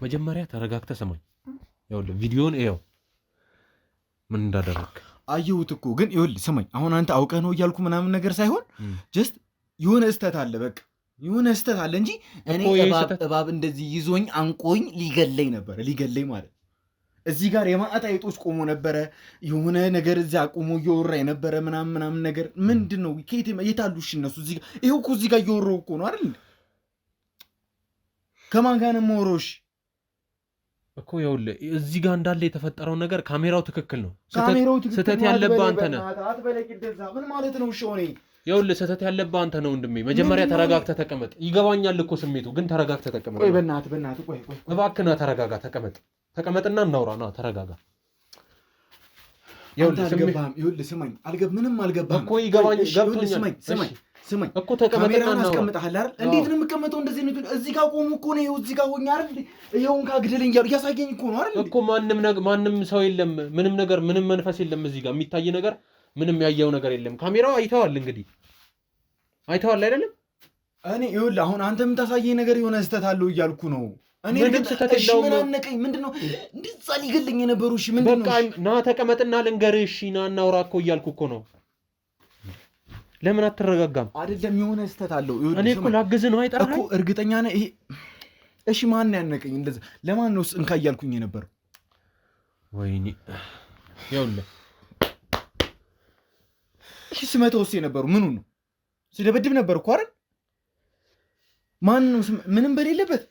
መጀመሪያ ተረጋግተህ ስማኝ። ይኸውልህ ቪዲዮን ይኸው ምን እንዳደረግክ አየሁት እኮ። ግን ይኸውልህ ስማኝ አሁን አንተ አውቀህ ነው እያልኩ ምናምን ነገር ሳይሆን ጀስት የሆነ እስተት አለ፣ በቃ የሆነ እስተት አለ እንጂ እኔ እባብ እንደዚህ ይዞኝ አንቆኝ ሊገለኝ ማለት እዚህ ጋር የማዕት አይጦች ቆሞ ነበረ። የሆነ ነገር እዚያ ቆሞ እየወራ የነበረ ምናምን ነገር ምንድን ነው? የት አሉ? እሺ እነሱ እዚህ ጋር ይኸው እኮ እዚህ ጋር እየወራሁ እኮ ነው አይደል? ከማን ጋር ነው የማወራው? እሺ እኮ ይኸውልህ እዚህ ጋር እንዳለ የተፈጠረው ነገር ካሜራው ትክክል ነው። ስህተት ያለብህ አንተ ነህ። ምን ማለት ነው? እሺ ሆኔ ይኸውልህ ስህተት ያለብህ አንተ ነው ወንድሜ። መጀመሪያ ተረጋግተህ ተቀመጥ። ይገባኛል እኮ ስሜቱ፣ ግን ተረጋግተህ ተቀመጥ። ቆይ በእናትህ ቆይ እባክህ ና ተረጋጋ፣ ተቀመጥና እናውራ። ና ተረጋጋ። ይኸውልህ ስማኝ፣ ምንም አልገባህም እኮ ገብቶኛል። ስማኝ እኮ ተቀመጥና እናውራ። አስቀምጠሃል አይደል? እንዴት ነው የምቀመጠው? እንደዚህ ነው እዚህ ጋር ቆሙ እኮ ነው። ይኸው እዚህ ጋር ሆኜ አይደል? ይኸውን ካግደለኝ እያሉ እያሳየኝ እኮ ነው አይደል? እኮ ማንም ሰው የለም፣ ምንም መንፈስ የለም እዚህ ጋር የሚታይ ነገር፣ ምንም ያየው ነገር የለም። ካሜራው አይተዋል፣ እንግዲህ አይተዋል አይደለም? እኔ ይኸውልህ አሁን አንተ የምታሳየኝ ነገር የሆነ ስህተት አለው እያልኩ ነው። እኔ ምን አነቀኝ? ምንድነው እንደዛ ሊገለኝ የነበሩ? እሺ ምንድነው? በቃ ና ተቀመጥና ልንገርህ። እሺ ና እናውራ እኮ እያልኩ እኮ ነው። ለምን አትረጋጋም? አይደለም የሆነ ስህተት አለው። እኔ እኮ ላግዝህ ነው። አይጠራህ እኮ እርግጠኛ ነህ? ይሄ እሺ ማን ያነቀኝ? እንደዛ ለማን ነው እንካ እያልኩኝ የነበረው? ወይኔ ይኸውልህ እሺ ስመተውስ የነበረው ምኑ ነው? ስደበድብ ነበር እኮ አይደል? ማን ነው ምንም በሌለበት